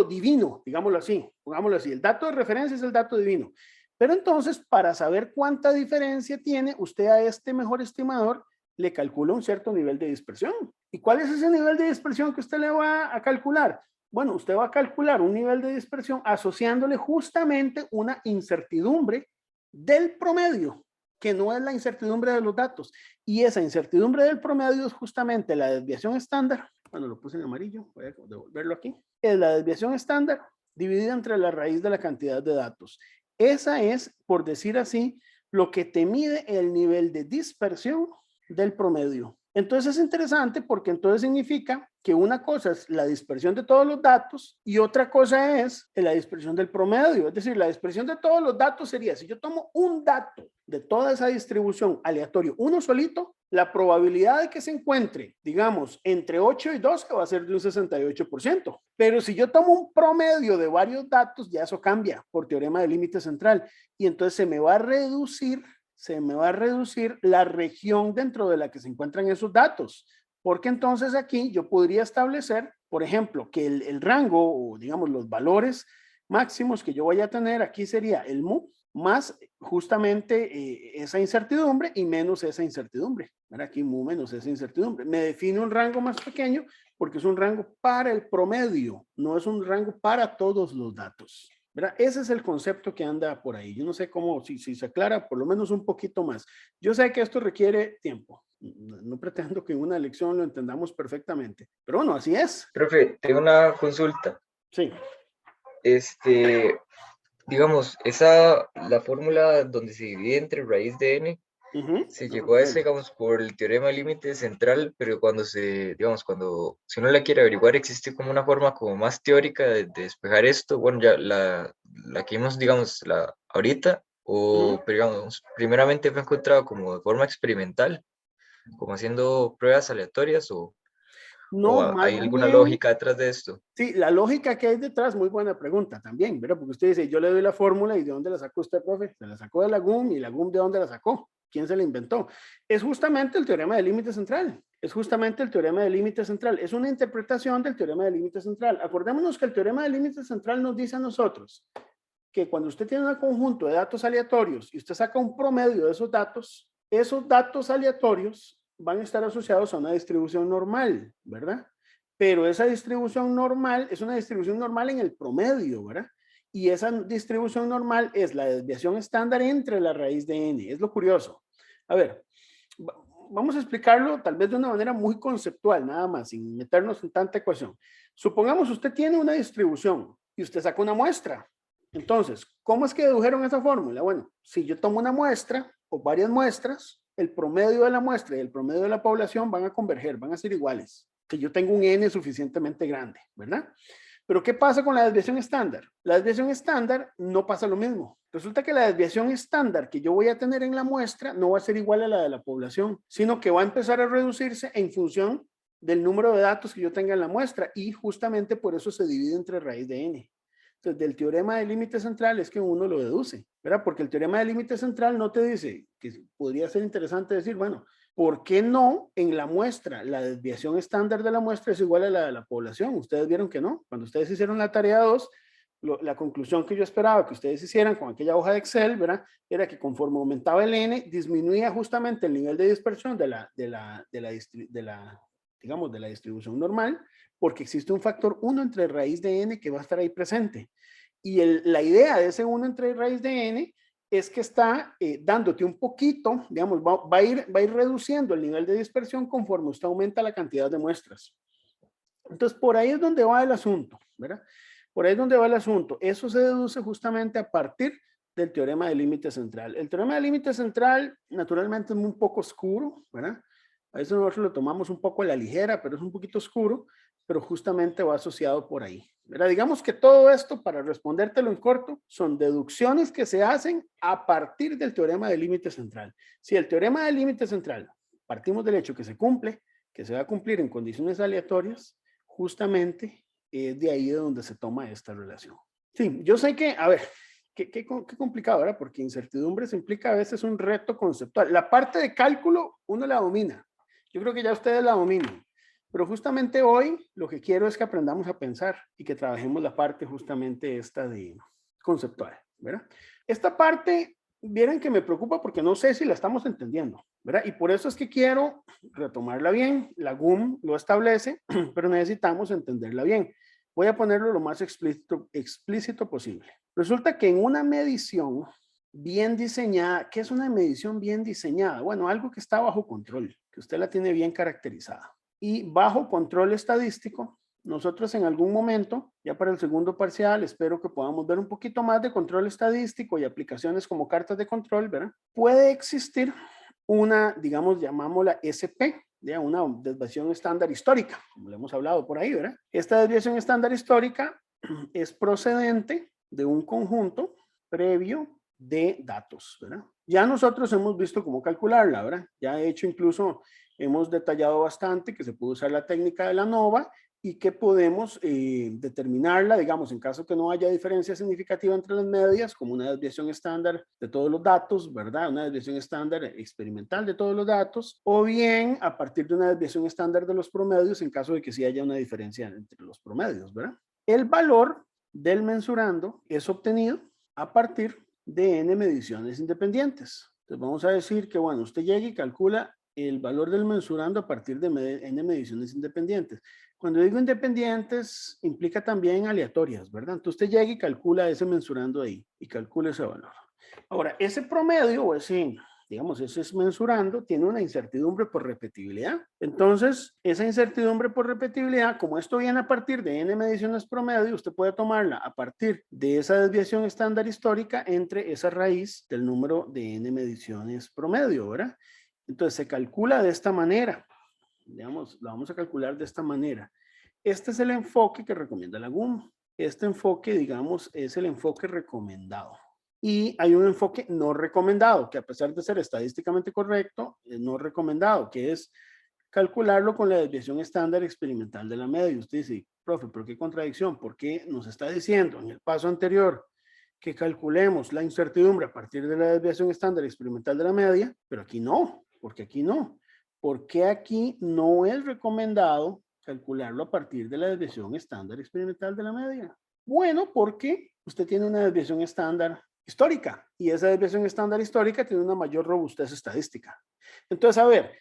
divino, digámoslo así, pongámoslo así. El dato de referencia es el dato divino. Pero entonces, para saber cuánta diferencia tiene, usted a este mejor estimador le calcula un cierto nivel de dispersión. ¿Y cuál es ese nivel de dispersión que usted le va a calcular? Bueno, usted va a calcular un nivel de dispersión asociándole justamente una incertidumbre del promedio, que no es la incertidumbre de los datos. Y esa incertidumbre del promedio es justamente la desviación estándar. Bueno, lo puse en amarillo, voy a devolverlo aquí. Es la desviación estándar dividida entre la raíz de la cantidad de datos. Esa es, por decir así, lo que te mide el nivel de dispersión del promedio. Entonces es interesante porque entonces significa que una cosa es la dispersión de todos los datos y otra cosa es la dispersión del promedio. Es decir, la dispersión de todos los datos sería, si yo tomo un dato de toda esa distribución aleatorio, uno solito, la probabilidad de que se encuentre, digamos, entre 8 y 12 va a ser de un 68%. Pero si yo tomo un promedio de varios datos, ya eso cambia por teorema del límite central y entonces se me va a reducir la región dentro de la que se encuentran esos datos. Porque entonces aquí yo podría establecer, por ejemplo, que el rango o digamos los valores máximos que yo voy a tener aquí sería el mu más justamente esa incertidumbre y menos esa incertidumbre. ¿Verdad? Aquí mu menos esa incertidumbre. Me define un rango más pequeño porque es un rango para el promedio, no es un rango para todos los datos. ¿verdad? Ese es el concepto que anda por ahí. Yo no sé cómo, si se aclara por lo menos un poquito más. Yo sé que esto requiere tiempo. No pretendo que en una lección lo entendamos perfectamente, pero bueno, así es. Profe, tengo una consulta. Sí. Digamos, la fórmula donde se divide entre raíz de n, se llegó a eso, digamos, por el teorema de límite central, pero si uno la quiere averiguar, existe como una forma como más teórica de despejar esto. Bueno, ya la que vimos, digamos, ahorita, pero digamos, primeramente fue encontrado como de forma experimental, como haciendo pruebas aleatorias, No, o más hay alguna bien, lógica detrás de esto. sí, la lógica que hay detrás, muy buena pregunta también, ¿verdad? Porque usted dice, yo le doy la fórmula y ¿de dónde la sacó usted, profe? Se la sacó de la GUM, y la GUM ¿de dónde la sacó? ¿Quién se la inventó? Es justamente el teorema del límite central. Es justamente el teorema del límite central. Es una interpretación del teorema del límite central. Acordémonos que el teorema del límite central nos dice a nosotros que cuando usted tiene un conjunto de datos aleatorios y usted saca un promedio de esos datos aleatorios van a estar asociados a una distribución normal, ¿verdad? Pero esa distribución normal es una distribución normal en el promedio, ¿verdad? Y esa distribución normal es la desviación estándar entre la raíz de n. Es lo curioso. A ver, vamos a explicarlo tal vez de una manera muy conceptual, nada más, sin meternos en tanta ecuación. Supongamos usted tiene una distribución y usted saca una muestra. Entonces, ¿cómo es que dedujeron esa fórmula? Bueno, si yo tomo una muestra o varias muestras, el promedio de la muestra y el promedio de la población van a converger, van a ser iguales. Que yo tengo un n suficientemente grande, ¿verdad? Pero ¿qué pasa con la desviación estándar? La desviación estándar no pasa lo mismo. Resulta que la desviación estándar que yo voy a tener en la muestra no va a ser igual a la de la población, sino que va a empezar a reducirse en función del número de datos que yo tenga en la muestra, y justamente por eso se divide entre raíz de n. Entonces, del teorema del límite central es que uno lo deduce, ¿verdad? Porque el teorema del límite central no te dice, que podría ser interesante decir, bueno, ¿por qué no en la muestra la desviación estándar de la muestra es igual a la de la población? Ustedes vieron que no. Cuando ustedes hicieron la tarea 2, la conclusión que yo esperaba que ustedes hicieran con aquella hoja de Excel, ¿verdad? Era que conforme aumentaba el n, disminuía justamente el nivel de dispersión de la distribución normal, porque existe un factor 1 entre raíz de n que va a estar ahí presente. Y la idea de ese 1 entre raíz de n es que está dándote un poquito, digamos, va a ir reduciendo el nivel de dispersión conforme usted aumenta la cantidad de muestras. Entonces, por ahí es donde va el asunto, ¿verdad? Por ahí es donde va el asunto. Eso se deduce justamente a partir del teorema del límite central. El teorema del límite central, naturalmente, es un poco oscuro, ¿verdad? A veces nosotros lo tomamos un poco a la ligera, pero es un poquito oscuro, pero justamente va asociado por ahí, ¿verdad? Digamos que todo esto, para respondértelo en corto, son deducciones que se hacen a partir del teorema del límite central. Si el teorema del límite central, partimos del hecho que se cumple, que se va a cumplir en condiciones aleatorias, justamente es de ahí de donde se toma esta relación. Sí, yo sé que, a ver, qué complicado, ¿verdad? Porque incertidumbres implica a veces un reto conceptual. La parte de cálculo uno la domina. Yo creo que ya ustedes la dominan. Pero justamente hoy lo que quiero es que aprendamos a pensar y que trabajemos la parte justamente esta de conceptual, ¿verdad? Esta parte, vieran que me preocupa porque no sé si la estamos entendiendo, ¿verdad? Y por eso es que quiero retomarla bien. La GUM lo establece, pero necesitamos entenderla bien. Voy a ponerlo lo más explícito posible. Resulta que en una medición bien diseñada, ¿qué es una medición bien diseñada? Bueno, algo que está bajo control, que usted la tiene bien caracterizada. Y bajo control estadístico, nosotros en algún momento, ya para el segundo parcial, espero que podamos ver un poquito más de control estadístico y aplicaciones como cartas de control, ¿verdad? Puede existir una, digamos, llamámosla SP, ¿ya? Una desviación estándar histórica, como le hemos hablado por ahí, ¿verdad? Esta desviación estándar histórica es procedente de un conjunto previo de datos, ¿verdad? Ya nosotros hemos visto cómo calcularla, ¿verdad? Ya de hecho incluso hemos detallado bastante que se puede usar la técnica de la ANOVA y que podemos determinarla, digamos, en caso que no haya diferencia significativa entre las medias, como una desviación estándar de todos los datos, ¿verdad? Una desviación estándar experimental de todos los datos, o bien a partir de una desviación estándar de los promedios en caso de que sí haya una diferencia entre los promedios, ¿verdad? El valor del mensurando es obtenido a partir de n mediciones independientes. Entonces vamos a decir que, bueno, usted llega y calcula el valor del mensurando a partir de n mediciones independientes. Cuando digo independientes, implica también aleatorias, ¿verdad? Entonces usted llega y calcula ese mensurando ahí y calcula ese valor. Ahora, ese promedio o ese, digamos, ese es mensurando, tiene una incertidumbre por repetibilidad. Entonces, esa incertidumbre por repetibilidad, como esto viene a partir de n mediciones promedio, usted puede tomarla a partir de esa desviación estándar histórica entre esa raíz del número de n mediciones promedio, ¿verdad? Entonces, se calcula de esta manera. Digamos, lo vamos a calcular de esta manera. Este es el enfoque que recomienda la GUM. Este enfoque, digamos, es el enfoque recomendado. Y hay un enfoque no recomendado, que a pesar de ser estadísticamente correcto, es no recomendado, que es calcularlo con la desviación estándar experimental de la media. Y usted dice, profe, ¿pero qué contradicción? ¿Por qué nos está diciendo en el paso anterior que calculemos la incertidumbre a partir de la desviación estándar experimental de la media? Pero aquí no, porque aquí no. ¿Por qué aquí no es recomendado calcularlo a partir de la desviación estándar experimental de la media? Bueno, porque usted tiene una desviación estándar histórica y esa desviación estándar histórica tiene una mayor robustez estadística. Entonces, a ver,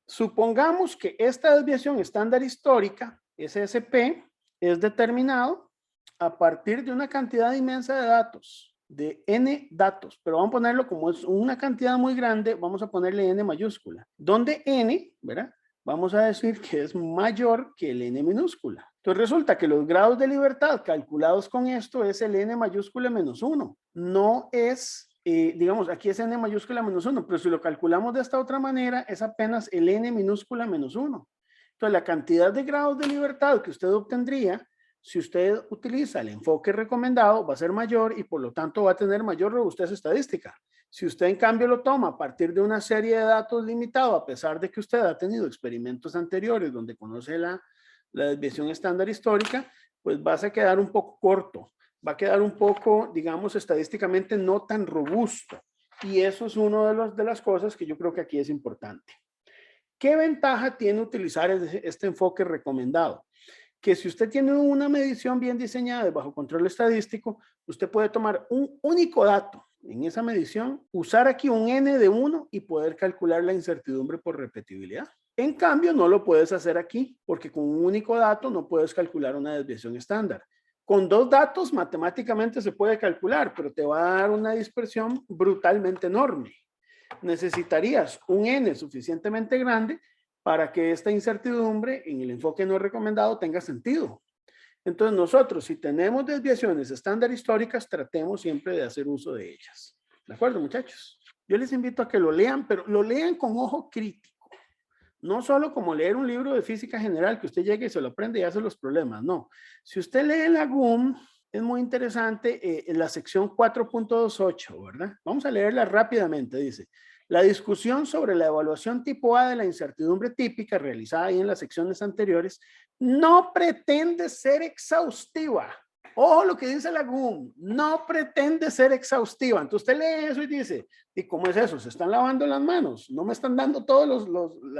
supongamos que esta desviación estándar histórica, SSP, es determinado a partir de una cantidad inmensa de datos, de n datos, pero vamos a ponerlo como es una cantidad muy grande, vamos a ponerle n mayúscula, donde n, ¿verdad? Vamos a decir que es mayor que el n minúscula. Entonces resulta que los grados de libertad calculados con esto es el n mayúscula menos 1. No es, digamos, aquí es n mayúscula menos 1, pero si lo calculamos de esta otra manera es apenas el n minúscula menos 1. Entonces la cantidad de grados de libertad que usted obtendría si usted utiliza el enfoque recomendado, va a ser mayor y por lo tanto va a tener mayor robustez estadística. Si usted en cambio lo toma a partir de una serie de datos limitado, a pesar de que usted ha tenido experimentos anteriores donde conoce la desviación estándar histórica, pues vas a quedar un poco corto, va a quedar un poco, digamos, estadísticamente no tan robusto. Y eso es una de las cosas que yo creo que aquí es importante. ¿Qué ventaja tiene utilizar este enfoque recomendado? Que si usted tiene una medición bien diseñada y bajo control estadístico, usted puede tomar un único dato en esa medición, usar aquí un n de 1 y poder calcular la incertidumbre por repetibilidad. En cambio, no lo puedes hacer aquí, porque con un único dato no puedes calcular una desviación estándar. Con dos datos matemáticamente se puede calcular, pero te va a dar una dispersión brutalmente enorme. Necesitarías un n suficientemente grande para que esta incertidumbre en el enfoque no recomendado tenga sentido. Entonces nosotros, si tenemos desviaciones estándar históricas, tratemos siempre de hacer uso de ellas. ¿De acuerdo, muchachos? Yo les invito a que lo lean, pero lo lean con ojo crítico. No solo como leer un libro de física general que usted llegue y se lo aprende y hace los problemas, no. Si usted lee la GUM, es muy interesante en la sección 4.28, ¿verdad? Vamos a leerla rápidamente, dice. La discusión sobre la evaluación tipo A de la incertidumbre típica realizada ahí en las secciones anteriores no pretende ser exhaustiva. Ojo lo que dice la GUM, no pretende ser exhaustiva. Entonces usted lee eso y dice, ¿y cómo es eso? ¿Se están lavando las manos? ¿No me están dando todos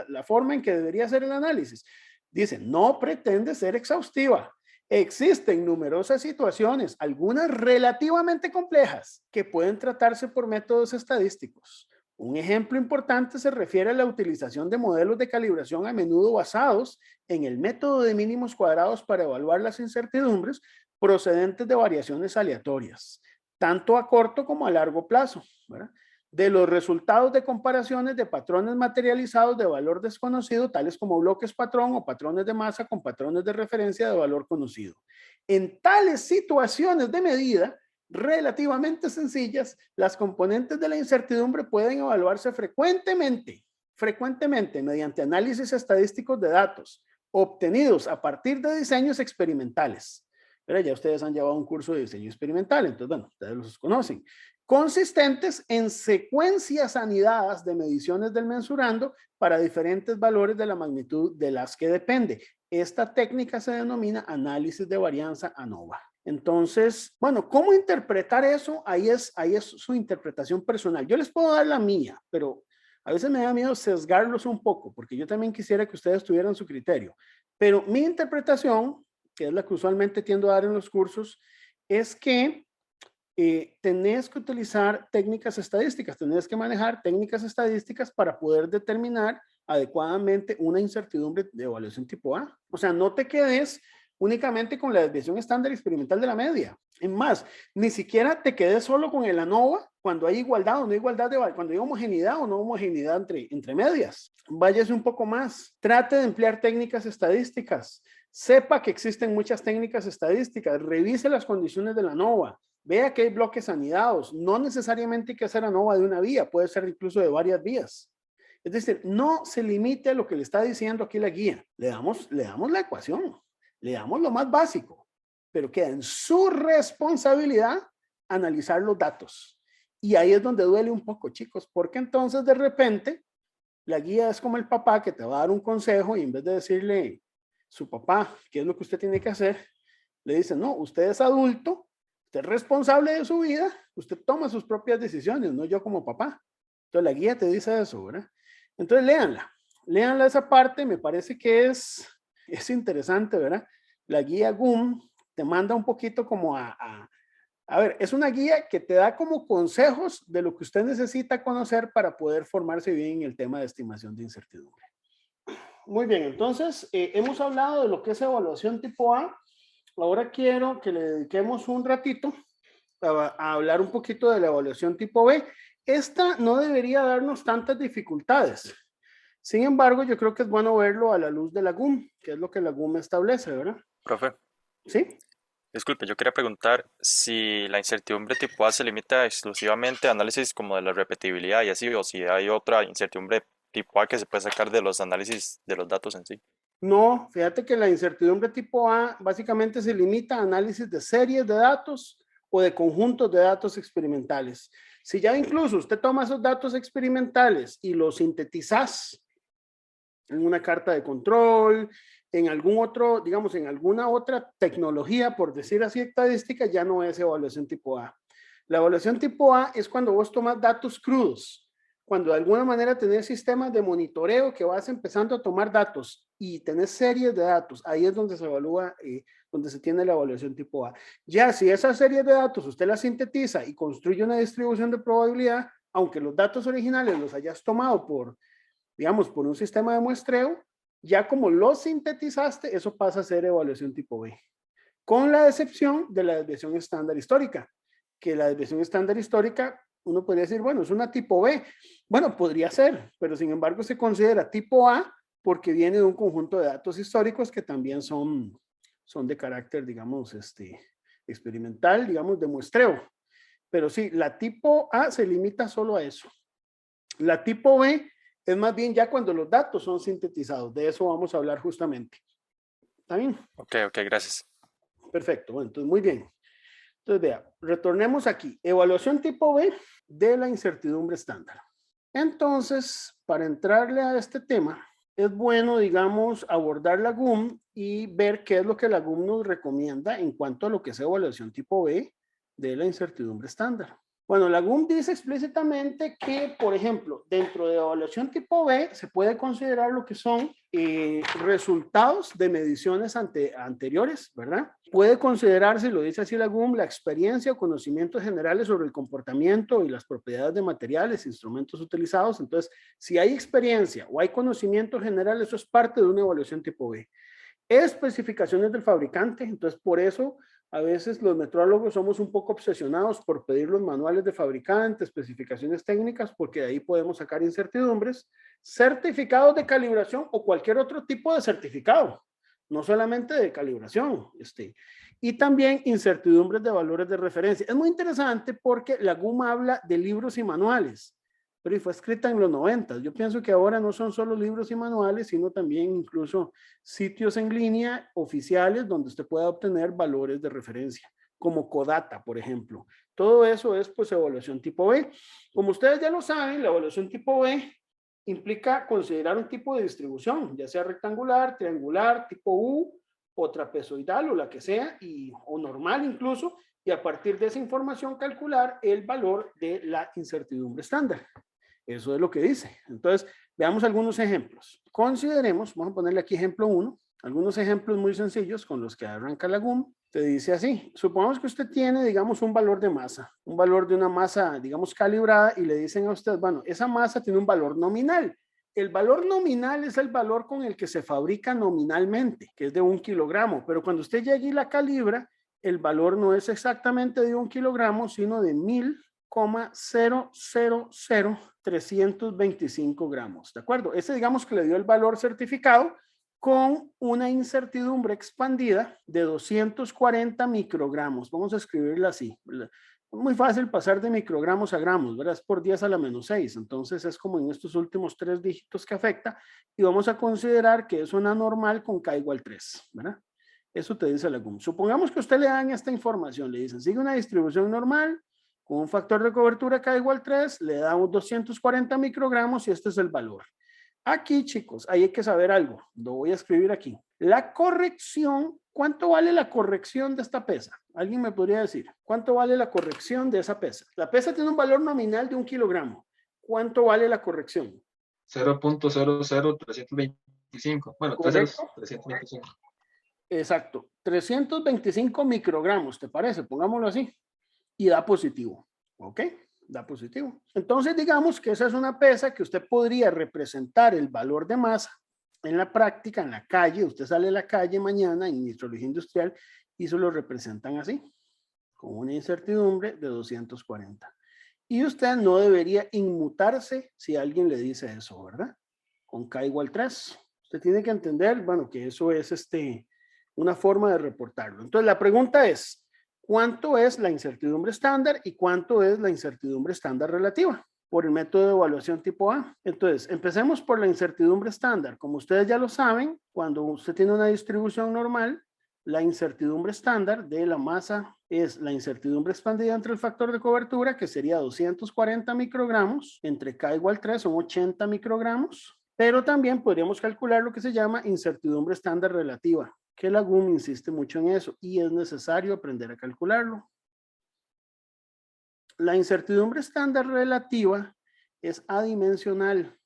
la forma en que debería ser el análisis? Dice, no pretende ser exhaustiva. Existen numerosas situaciones, algunas relativamente complejas, que pueden tratarse por métodos estadísticos. Un ejemplo importante se refiere a la utilización de modelos de calibración a menudo basados en el método de mínimos cuadrados para evaluar las incertidumbres procedentes de variaciones aleatorias, tanto a corto como a largo plazo, ¿verdad? De los resultados de comparaciones de patrones materializados de valor desconocido, tales como bloques patrón o patrones de masa con patrones de referencia de valor conocido. En tales situaciones de medida relativamente sencillas, las componentes de la incertidumbre pueden evaluarse frecuentemente mediante análisis estadísticos de datos obtenidos a partir de diseños experimentales. Pero ya ustedes han llevado un curso de diseño experimental, entonces, bueno, ustedes los conocen. Consistentes en secuencias anidadas de mediciones del mensurando para diferentes valores de la magnitud de las que depende. Esta técnica se denomina análisis de varianza ANOVA. Entonces, bueno, ¿cómo interpretar eso? Ahí es su interpretación personal. Yo les puedo dar la mía, pero a veces me da miedo sesgarlos un poco, porque yo también quisiera que ustedes tuvieran su criterio. Pero mi interpretación, que es la que usualmente tiendo a dar en los cursos, es que tenés que utilizar técnicas estadísticas, tenés que manejar técnicas estadísticas para poder determinar adecuadamente una incertidumbre de evaluación tipo A. O sea, no te quedes únicamente con la desviación estándar experimental de la media. Es más, ni siquiera te quedes solo con el ANOVA cuando hay igualdad o no igualdad, cuando hay homogeneidad o no homogeneidad entre medias. Váyase un poco más. Trate de emplear técnicas estadísticas. Sepa que existen muchas técnicas estadísticas. Revise las condiciones de la ANOVA. Vea que hay bloques anidados. No necesariamente hay que hacer ANOVA de una vía, puede ser incluso de varias vías. Es decir, no se limite a lo que le está diciendo aquí la guía. Le damos la ecuación. Le damos lo más básico, pero queda en su responsabilidad analizar los datos. Y ahí es donde duele un poco, chicos, porque entonces de repente la guía es como el papá que te va a dar un consejo y en vez de decirle su papá qué es lo que usted tiene que hacer, le dice, no, usted es adulto, usted es responsable de su vida, usted toma sus propias decisiones, no yo como papá. Entonces la guía te dice eso, ¿verdad? Entonces léanla esa parte, me parece que es interesante, ¿verdad? La guía GUM te manda un poquito como a ver, es una guía que te da como consejos de lo que usted necesita conocer para poder formarse bien en el tema de estimación de incertidumbre. Muy bien, entonces hemos hablado de lo que es evaluación tipo A. Ahora quiero que le dediquemos un ratito a hablar un poquito de la evaluación tipo B. Esta no debería darnos tantas dificultades. Sin embargo, yo creo que es bueno verlo a la luz de la GUM, que es lo que la GUM establece, ¿verdad? Profe, Sí. disculpe, yo quería preguntar si la incertidumbre tipo A se limita exclusivamente a análisis como de la repetibilidad y así, o si hay otra incertidumbre tipo A que se puede sacar de los análisis de los datos en sí. No, fíjate que la incertidumbre tipo A básicamente se limita a análisis de series de datos o de conjuntos de datos experimentales. Si ya incluso usted toma esos datos experimentales y los sintetizas en una carta de control, en algún otro, digamos, en alguna otra tecnología, por decir así, estadística, ya no es evaluación tipo A. La evaluación tipo A es cuando vos tomas datos crudos, cuando de alguna manera tenés sistemas de monitoreo que vas empezando a tomar datos y tenés series de datos, ahí es donde se evalúa, donde se tiene la evaluación tipo A. Ya si esas series de datos usted las sintetiza y construye una distribución de probabilidad, aunque los datos originales los hayas tomado por, digamos, por un sistema de muestreo, ya como lo sintetizaste, eso pasa a ser evaluación tipo B. Con la excepción de la desviación estándar histórica, que la desviación estándar histórica, uno podría decir, bueno, es una tipo B. Bueno, podría ser, pero sin embargo se considera tipo A porque viene de un conjunto de datos históricos que también son de carácter, digamos, experimental, digamos, de muestreo. Pero sí, la tipo A se limita solo a eso. La tipo B es más bien ya cuando los datos son sintetizados. De eso vamos a hablar justamente. ¿Está bien? Ok, gracias. Perfecto, bueno, entonces muy bien. Entonces vea, retornemos aquí. Evaluación tipo B de la incertidumbre estándar. Entonces, para entrarle a este tema, es bueno, digamos, abordar la GUM y ver qué es lo que la GUM nos recomienda en cuanto a lo que es evaluación tipo B de la incertidumbre estándar. Bueno, la GUM dice explícitamente que, por ejemplo, dentro de evaluación tipo B se puede considerar lo que son resultados de mediciones anteriores, ¿verdad? Puede considerarse, lo dice así la GUM, la experiencia o conocimientos generales sobre el comportamiento y las propiedades de materiales, instrumentos utilizados. Entonces, si hay experiencia o hay conocimiento general, eso es parte de una evaluación tipo B. Especificaciones del fabricante, entonces por eso a veces los metrólogos somos un poco obsesionados por pedir los manuales de fabricante, especificaciones técnicas, porque de ahí podemos sacar incertidumbres, certificados de calibración o cualquier otro tipo de certificado, no solamente de calibración, y también incertidumbres de valores de referencia. Es muy interesante porque la GUM habla de libros y manuales, pero fue escrita en los 90. Yo pienso que ahora no son solo libros y manuales, sino también incluso sitios en línea oficiales donde usted pueda obtener valores de referencia, como Codata, por ejemplo. Todo eso es pues evaluación tipo B. Como ustedes ya lo saben, la evaluación tipo B implica considerar un tipo de distribución, ya sea rectangular, triangular, tipo U, o trapezoidal o la que sea, o normal incluso, y a partir de esa información calcular el valor de la incertidumbre estándar. Eso es lo que dice. Entonces, veamos algunos ejemplos. Consideremos, vamos a ponerle aquí ejemplo 1, algunos ejemplos muy sencillos con los que arranca la GUM. Te dice así, supongamos que usted tiene, digamos, un valor de masa, un valor de una masa, digamos, calibrada, y le dicen a usted, bueno, esa masa tiene un valor nominal, el valor nominal es el valor con el que se fabrica nominalmente, que es de 1 kilogramo, pero cuando usted llega y la calibra, el valor no es exactamente de 1 kilogramo, sino de 1000,000,325 gramos, ¿de acuerdo? Ese digamos que le dio el valor certificado con una incertidumbre expandida de 240 microgramos. Vamos a escribirla así. Muy fácil pasar de microgramos a gramos, ¿verdad? Es por 10 a la menos 6. Entonces es como en estos últimos 3 dígitos que afecta y vamos a considerar que es una normal con K igual 3, ¿verdad? Eso te dice la GUM. Supongamos que usted le dan esta información, le dicen, sigue una distribución normal con un factor de cobertura K igual 3, le damos 240 microgramos y este es el valor. Aquí, chicos, hay que saber algo. Lo voy a escribir aquí. La corrección, ¿cuánto vale la corrección de esta pesa? ¿Alguien me podría decir? ¿Cuánto vale la corrección de esa pesa? La pesa tiene un valor nominal de 1 kilogramo. ¿Cuánto vale la corrección? 0.00325. Bueno, 325. Exacto. 325 microgramos, ¿te parece? Pongámoslo así. Y da positivo. ¿Ok? Da positivo. Entonces, digamos que esa es una pesa que usted podría representar el valor de masa en la práctica, en la calle. Usted sale a la calle mañana en metrología industrial y se lo representan así, con una incertidumbre de 240. Y usted no debería inmutarse si alguien le dice eso, ¿verdad? Con K igual 3. Usted tiene que entender, bueno, que eso es una forma de reportarlo. Entonces, la pregunta es, ¿cuánto es la incertidumbre estándar y cuánto es la incertidumbre estándar relativa? Por el método de evaluación tipo A. Entonces, empecemos por la incertidumbre estándar. Como ustedes ya lo saben, cuando usted tiene una distribución normal, la incertidumbre estándar de la masa es la incertidumbre expandida entre el factor de cobertura, que sería 240 microgramos, entre K igual 3 son 80 microgramos, pero también podríamos calcular lo que se llama incertidumbre estándar relativa, que la GUM insiste mucho en eso y es necesario aprender a calcularlo. La incertidumbre estándar relativa es adimensional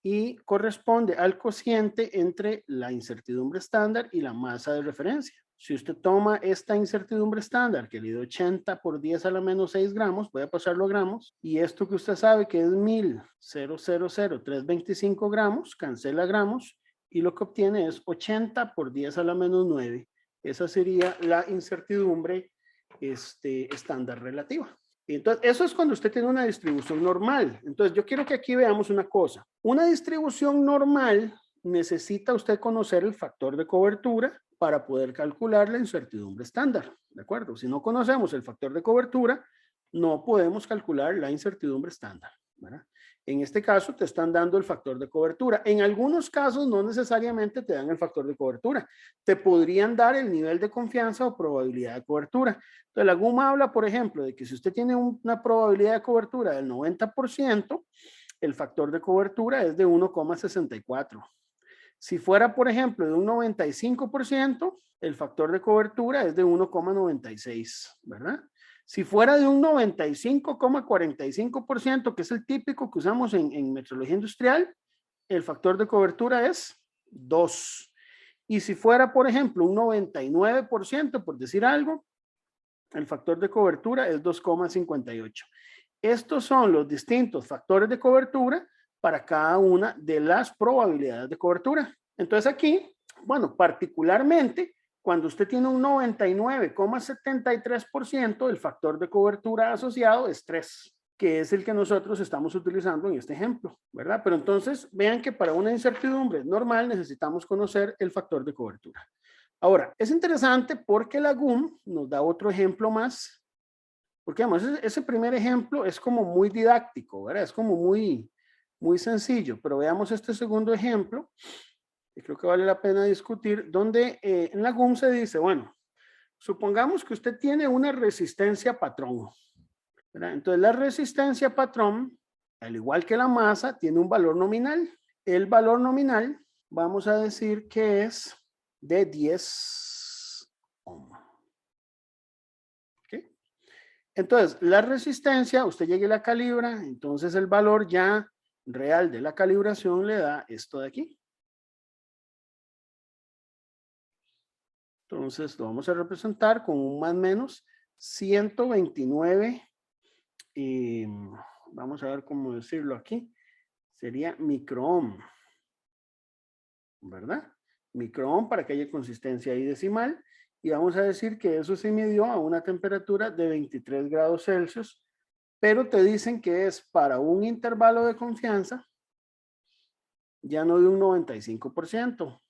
y corresponde al cociente entre la incertidumbre estándar y la masa de referencia. Si usted toma esta incertidumbre estándar que le dio 80 por 10 a la menos 6 gramos, voy a pasarlo a gramos, y esto que usted sabe que es 1000,000,325 gramos, cancela gramos, y lo que obtiene es 80 por 10 a la menos 9. Esa sería la incertidumbre estándar relativa. Entonces, eso es cuando usted tiene una distribución normal. Entonces, yo quiero que aquí veamos una cosa. Una distribución normal necesita usted conocer el factor de cobertura para poder calcular la incertidumbre estándar, ¿de acuerdo? Si no conocemos el factor de cobertura, no podemos calcular la incertidumbre estándar, ¿verdad? En este caso te están dando el factor de cobertura. En algunos casos no necesariamente te dan el factor de cobertura. Te podrían dar el nivel de confianza o probabilidad de cobertura. Entonces la GUM habla, por ejemplo, de que si usted tiene una probabilidad de cobertura del 90%, el factor de cobertura es de 1,64. Si fuera, por ejemplo, de un 95%, el factor de cobertura es de 1,96, ¿verdad? Si fuera de un 95,45%, que es el típico que usamos en metrología industrial, el factor de cobertura es 2. Y si fuera, por ejemplo, un 99%, por decir algo, el factor de cobertura es 2,58. Estos son los distintos factores de cobertura para cada una de las probabilidades de cobertura. Entonces aquí, bueno, particularmente, cuando usted tiene un 99,73%, el factor de cobertura asociado es 3, que es el que nosotros estamos utilizando en este ejemplo, ¿verdad? Pero entonces, vean que para una incertidumbre normal necesitamos conocer el factor de cobertura. Ahora, es interesante porque la GUM nos da otro ejemplo más, porque además ese primer ejemplo es como muy didáctico, ¿verdad? Es como muy sencillo, pero veamos este segundo ejemplo, que creo que vale la pena discutir, donde en la GUM se dice, bueno, supongamos que usted tiene una resistencia patrón, ¿verdad? Entonces la resistencia patrón, al igual que la masa, tiene un valor nominal. El valor nominal, vamos a decir que es de 10 ohm. ¿Okay? Entonces, la resistencia, usted llega y la calibra, entonces el valor ya real de la calibración le da esto de aquí. Entonces, lo vamos a representar con un más menos 129, vamos a ver cómo decirlo aquí, sería microohm, ¿verdad? Microohm para que haya consistencia ahí decimal. Y vamos a decir que eso se midió a una temperatura de 23 grados Celsius, pero te dicen que es para un intervalo de confianza, ya no de un 95%.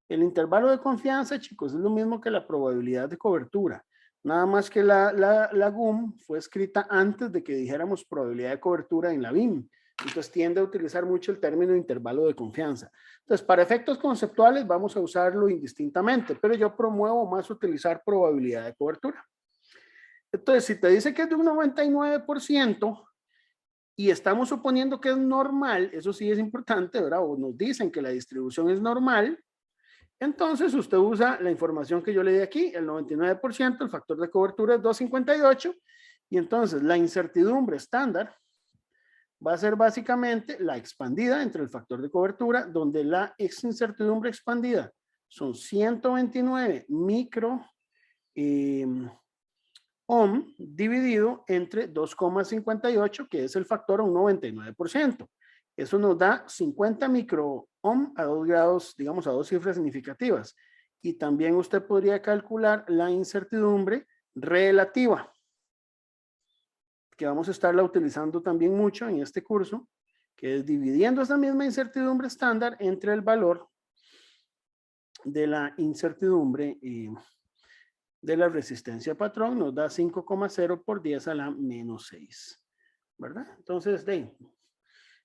El intervalo de confianza, chicos, es lo mismo que la probabilidad de cobertura. Nada más que la GUM fue escrita antes de que dijéramos probabilidad de cobertura en la BIM. Entonces tiende a utilizar mucho el término intervalo de confianza. Entonces, para efectos conceptuales vamos a usarlo indistintamente, pero yo promuevo más utilizar probabilidad de cobertura. Entonces, si te dice que es de un 99% y estamos suponiendo que es normal, eso sí es importante, ¿verdad? O nos dicen que la distribución es normal, entonces usted usa la información que yo le di aquí, el 99%, el factor de cobertura es 258, y entonces la incertidumbre estándar va a ser básicamente la expandida entre el factor de cobertura, donde la incertidumbre expandida son 129 micro ohm dividido entre 2,58, que es el factor a un 99%. Eso nos da 50 micro ohm a 2 grados, digamos a 2 cifras significativas. Y también usted podría calcular la incertidumbre relativa, que vamos a estarla utilizando también mucho en este curso, que es dividiendo esa misma incertidumbre estándar entre el valor de la incertidumbre de la resistencia patrón, nos da 5,0 por 10 a la menos 6, ¿verdad? Entonces,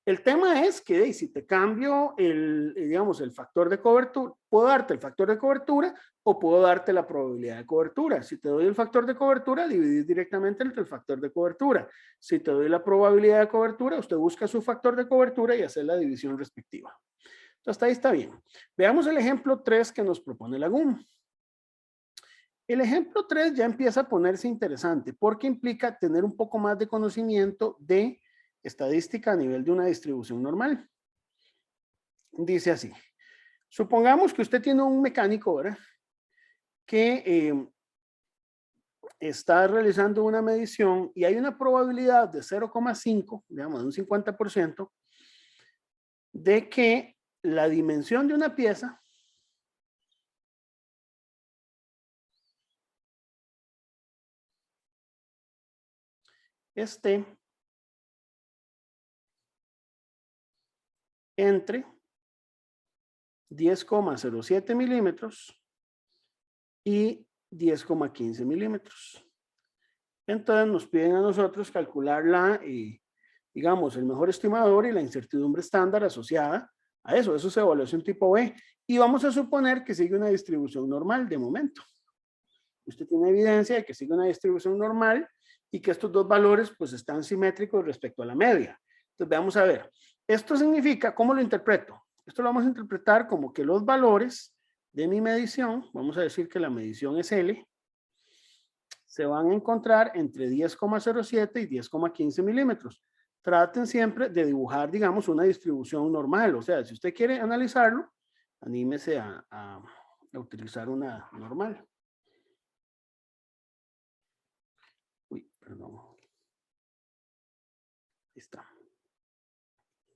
el tema es que si te cambio digamos, el factor de cobertura, puedo darte el factor de cobertura o puedo darte la probabilidad de cobertura. Si te doy el factor de cobertura, dividir directamente entre el factor de cobertura. Si te doy la probabilidad de cobertura, usted busca su factor de cobertura y hace la división respectiva. Entonces, hasta ahí está bien. Veamos el ejemplo 3 que nos propone la GUM. El ejemplo 3 ya empieza a ponerse interesante porque implica tener un poco más de conocimiento de estadística a nivel de una distribución normal. Dice así, supongamos que usted tiene un mecánico, ¿verdad? Que está realizando una medición y hay una probabilidad de 0,5, digamos de un 50%, de que la dimensión de una pieza esté entre 10,07 milímetros y 10,15 milímetros. Entonces nos piden a nosotros calcular digamos, el mejor estimador y la incertidumbre estándar asociada a eso. Eso es evaluación tipo B. Y vamos a suponer que sigue una distribución normal de momento. Usted tiene evidencia de que sigue una distribución normal y que estos dos valores pues están simétricos respecto a la media. Entonces vamos a ver. Esto significa, ¿cómo lo interpreto? Esto lo vamos a interpretar como que los valores de mi medición, vamos a decir que la medición es L, se van a encontrar entre 10,07 y 10,15 milímetros. Traten siempre de dibujar, digamos, una distribución normal. O sea, si usted quiere analizarlo, anímese a utilizar una normal. Uy, perdón. Ahí está.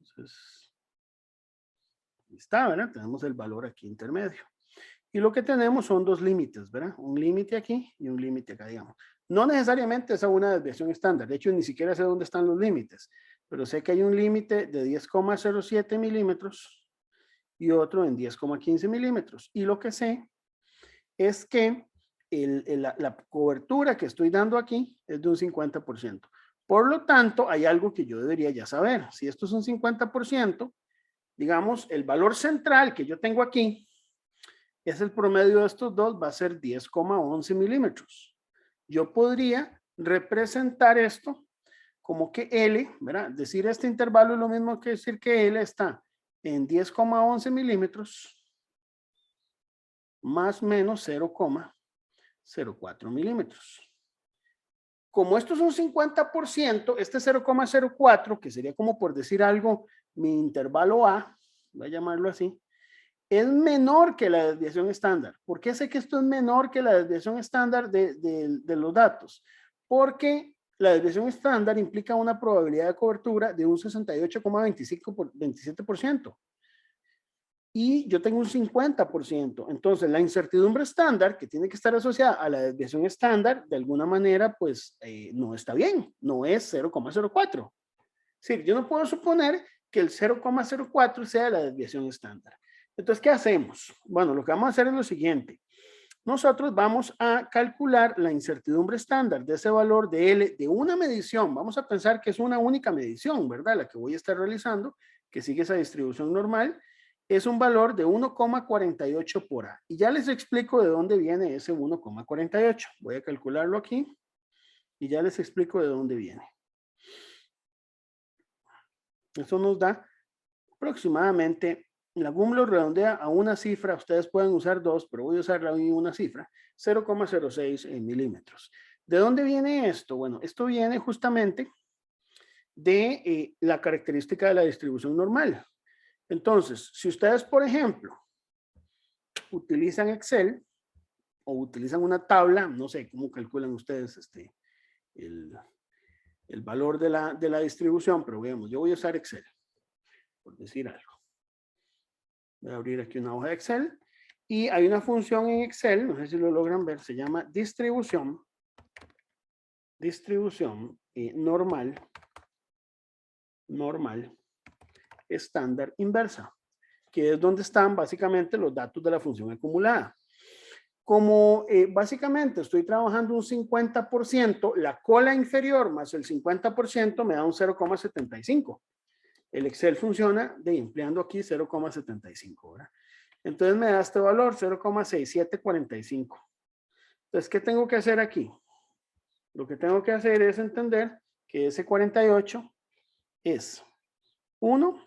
Entonces, ahí está, ¿verdad? Tenemos el valor aquí intermedio. Y lo que tenemos son dos límites, ¿verdad? Un límite aquí y un límite acá, digamos. No necesariamente es una desviación estándar. De hecho, ni siquiera sé dónde están los límites. Pero sé que hay un límite de 10,07 milímetros y otro en 10,15 milímetros. Y lo que sé es que la cobertura que estoy dando aquí es de un 50%. Por lo tanto, hay algo que yo debería ya saber. Si esto es un 50%, digamos, el valor central que yo tengo aquí es el promedio de estos dos, va a ser 10,11 milímetros. Yo podría representar esto como que L, ¿verdad? Decir este intervalo es lo mismo que decir que L está en 10,11 milímetros más menos 0,04 milímetros. Como esto es un 50%, este 0,04, que sería como por decir algo, mi intervalo A, voy a llamarlo así, es menor que la desviación estándar. ¿Por qué sé que esto es menor que la desviación estándar de los datos? Porque la desviación estándar implica una probabilidad de cobertura de un 68,27%. Y yo tengo un 50%. Entonces, la incertidumbre estándar, que tiene que estar asociada a la desviación estándar, de alguna manera, pues, no está bien. No es 0,04. Es decir, yo no puedo suponer que el 0,04 sea la desviación estándar. Entonces, ¿qué hacemos? Bueno, lo que vamos a hacer es lo siguiente. Nosotros vamos a calcular la incertidumbre estándar de ese valor de L de una medición. Vamos a pensar que es una única medición, ¿verdad? La que voy a estar realizando, que sigue esa distribución normal. Es un valor de 1,48 por A. Y ya les explico de dónde viene ese 1,48. Voy a calcularlo aquí y ya les explico de dónde viene. Eso nos da aproximadamente, la GUM lo redondea a una cifra, ustedes pueden usar dos, pero voy a usar una cifra, 0,06 milímetros. ¿De dónde viene esto? Bueno, esto viene justamente de la característica de la distribución normal. Entonces, si ustedes, por ejemplo, utilizan Excel o utilizan una tabla, no sé cómo calculan ustedes el valor de la distribución, pero veamos, yo voy a usar Excel, por decir algo. Voy a abrir aquí una hoja de Excel y hay una función en Excel, no sé si lo logran ver, se llama distribución normal, estándar inversa, que es donde están básicamente los datos de la función acumulada. Como básicamente estoy trabajando un 50%, la cola inferior más el 50% me da un 0,75. El Excel funciona empleando aquí 0,75, ¿verdad? Entonces me da este valor, 0,6745. Entonces, ¿qué tengo que hacer aquí? Lo que tengo que hacer es entender que ese 48 es 1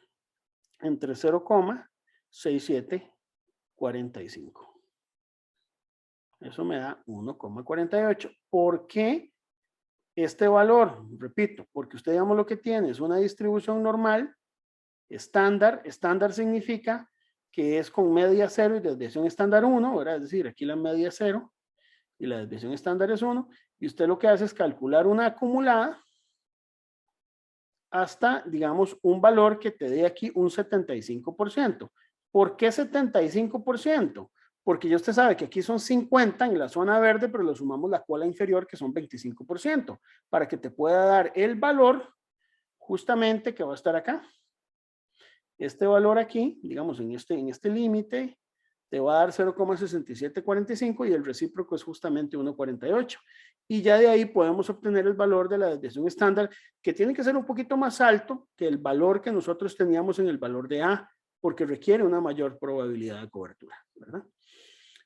entre 0,6745. Eso me da 1,48. ¿Por qué este valor? Repito, porque usted, digamos, lo que tiene es una distribución normal, estándar. Estándar significa que es con media 0 y desviación estándar 1, ¿verdad? Es decir, aquí la media es 0 y la desviación estándar es 1. Y usted lo que hace es calcular una acumulada hasta, digamos, un valor que te dé aquí un 75%. ¿Por qué 75%? Porque ya usted sabe que aquí son 50 en la zona verde, pero le sumamos la cola inferior que son 25%, para que te pueda dar el valor justamente que va a estar acá. Este valor aquí, digamos, en este límite, te va a dar 0,6745 y el recíproco es justamente 1,48. Y ya de ahí podemos obtener el valor de la desviación estándar, que tiene que ser un poquito más alto que el valor que nosotros teníamos en el valor de A, porque requiere una mayor probabilidad de cobertura, ¿verdad?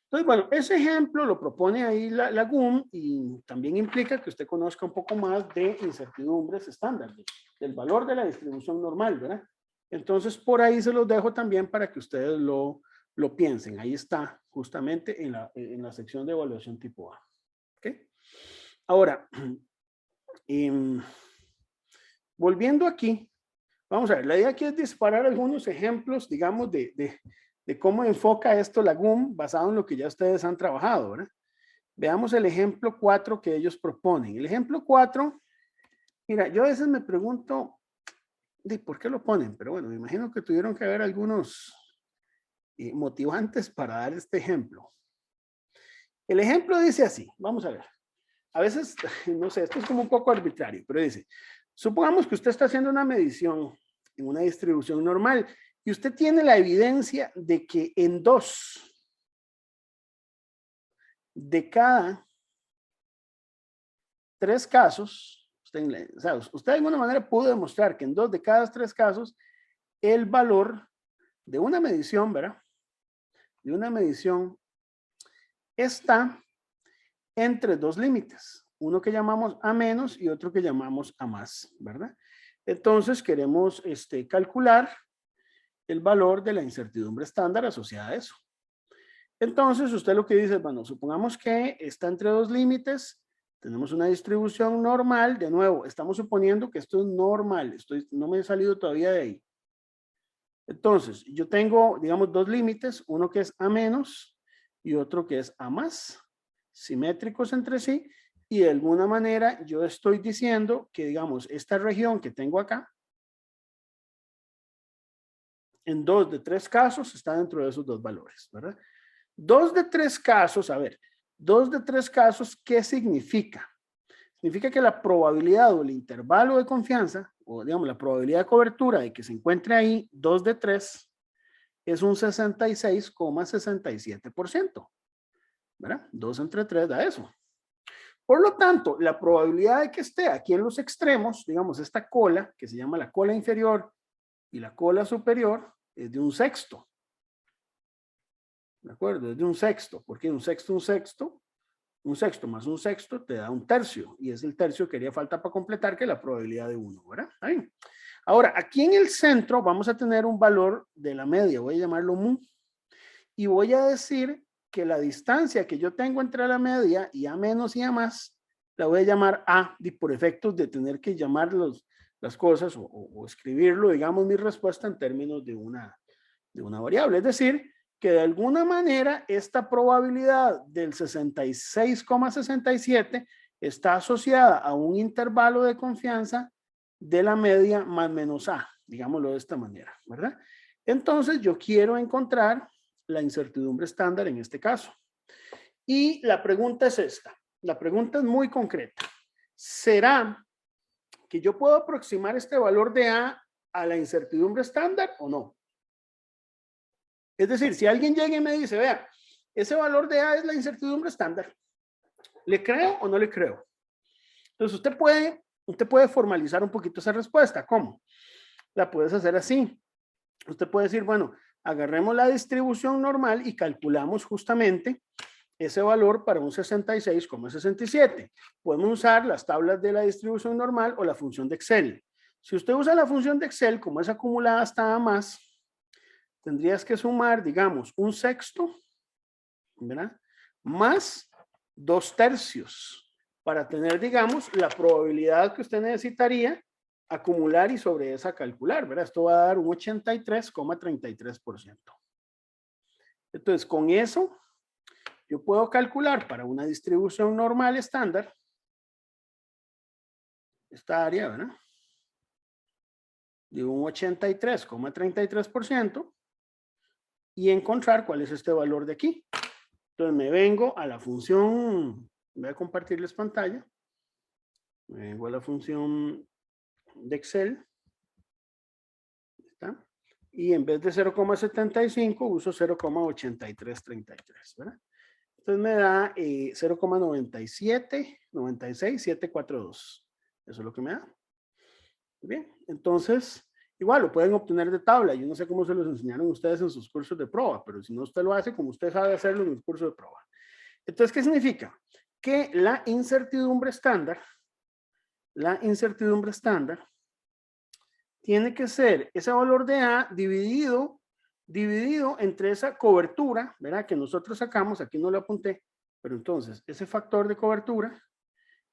Entonces, bueno, ese ejemplo lo propone ahí la GUM y también implica que usted conozca un poco más de incertidumbres estándar, del valor de la distribución normal, ¿verdad? Entonces, por ahí se los dejo también para que ustedes lo piensen. Ahí está, justamente en la sección de evaluación tipo A. ¿Ok? Ahora, volviendo aquí, vamos a ver, la idea aquí es disparar algunos ejemplos, digamos, de cómo enfoca esto la GUM basado en lo que ya ustedes han trabajado, ¿verdad? Veamos el ejemplo 4 que ellos proponen. El ejemplo 4, mira, yo a veces me pregunto, ¿de por qué lo ponen? Pero bueno, me imagino que tuvieron que haber algunos motivantes para dar este ejemplo. El ejemplo dice así, vamos a ver. A veces, no sé, esto es como un poco arbitrario, pero dice, supongamos que usted está haciendo una medición en una distribución normal y usted tiene la evidencia de que en 2 de cada 3 casos, usted de alguna manera pudo demostrar que en 2 de cada 3 casos el valor de una medición, ¿verdad? De una medición está entre 2 límites, uno que llamamos A menos y otro que llamamos A más, ¿verdad? Entonces queremos calcular el valor de la incertidumbre estándar asociada a eso. Entonces usted lo que dice, bueno, supongamos que está entre 2 límites, tenemos una distribución normal, de nuevo, estamos suponiendo que esto es normal, no me he salido todavía de ahí. Entonces, yo tengo, digamos, 2 límites, uno que es A menos y otro que es A más, simétricos entre sí, y de alguna manera yo estoy diciendo que, digamos, esta región que tengo acá, en 2 de 3 casos está dentro de esos dos valores, ¿verdad? 2 de 3 casos, a ver, 2 de 3 casos, ¿qué significa? Significa que la probabilidad o el intervalo de confianza, o digamos la probabilidad de cobertura de que se encuentre ahí 2 de 3, es un 66,67%, ¿verdad? 2 entre 3 da eso. Por lo tanto, la probabilidad de que esté aquí en los extremos, digamos esta cola, que se llama la cola inferior y la cola superior, es de un sexto. ¿De acuerdo? Es de un sexto. ¿Por qué un sexto? Un sexto más un sexto te da un tercio. Y es el tercio que haría falta para completar, que es la probabilidad de 1, ¿verdad? Ahí. Ahora, aquí en el centro vamos a tener un valor de la media. Voy a llamarlo mu. Y voy a decir que la distancia que yo tengo entre la media y A menos y A más, la voy a llamar A, por efectos de tener que llamar las cosas o escribirlo, digamos, mi respuesta en términos de una variable. Es decir, que de alguna manera esta probabilidad del 66,67 está asociada a un intervalo de confianza de la media más menos A, digámoslo de esta manera, ¿verdad? Entonces yo quiero encontrar la incertidumbre estándar en este caso. Y la pregunta es esta. La pregunta es muy concreta. ¿Será que yo puedo aproximar este valor de A a la incertidumbre estándar o no? Es decir, si alguien llega y me dice, vea, ese valor de A es la incertidumbre estándar, ¿le creo o no le creo? Entonces usted puede formalizar un poquito esa respuesta. ¿Cómo? La puedes hacer así. Usted puede decir, bueno, agarremos la distribución normal y calculamos justamente ese valor para un 66,67. Podemos usar las tablas de la distribución normal o la función de Excel. Si usted usa la función de Excel, como es acumulada hasta A más, tendrías que sumar, digamos, un sexto, ¿verdad? Más 2/3 para tener, digamos, la probabilidad que usted necesitaría acumular y sobre esa calcular, ¿verdad? Esto va a dar un 83,33%. Entonces, con eso, yo puedo calcular para una distribución normal estándar esta área, ¿verdad? De un 83,33% y encontrar cuál es este valor de aquí. Entonces me vengo a la función, voy a compartirles pantalla, me vengo a la función de Excel, ¿está? Y en vez de 0,75 uso 0,8333, ¿verdad? Entonces me da 0,9796742. Eso es lo que me da. Muy bien, entonces igual lo pueden obtener de tabla. Yo no sé cómo se los enseñaron ustedes en sus cursos de prueba, pero si no usted lo hace como usted sabe hacerlo en el curso de prueba. Entonces, ¿qué significa? Que la incertidumbre estándar tiene que ser ese valor de A dividido entre esa cobertura, ¿verdad? Que nosotros sacamos, aquí no lo apunté, pero entonces ese factor de cobertura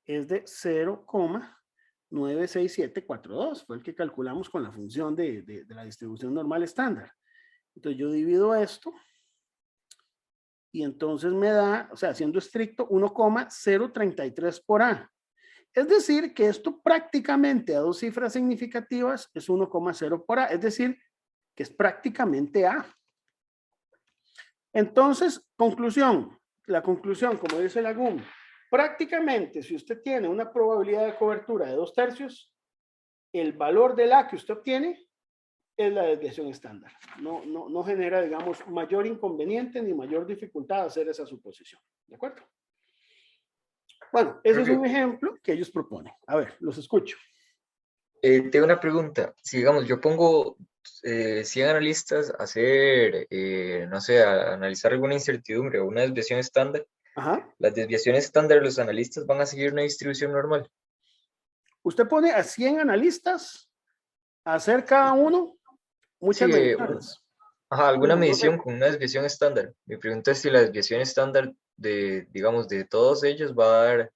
es de 0,96742, fue el que calculamos con la función de la distribución normal estándar. Entonces yo divido esto y entonces me da, o sea, siendo estricto, 1,033 por A. Es decir, que esto prácticamente a dos cifras significativas es 1,0 por A, es decir, que es prácticamente A. Entonces, la conclusión, como dice Lagún, prácticamente si usted tiene una probabilidad de cobertura de 2/3, el valor del A que usted obtiene es la desviación estándar. No genera, digamos, mayor inconveniente ni mayor dificultad hacer esa suposición. ¿De acuerdo? Bueno, ese es un ejemplo que ellos proponen. A ver, los escucho. Tengo una pregunta. Si, digamos, yo pongo 100 analistas a hacer, no sé, a analizar alguna incertidumbre o una desviación estándar, Ajá. las desviaciones estándar de los analistas van a seguir una distribución normal. Usted pone a 100 analistas a hacer cada uno muchas Sí, mediciones. ajá, alguna Bueno, no medición sé. con una desviación estándar. Mi pregunta es si la desviación estándar de, digamos, de todos ellos va a dar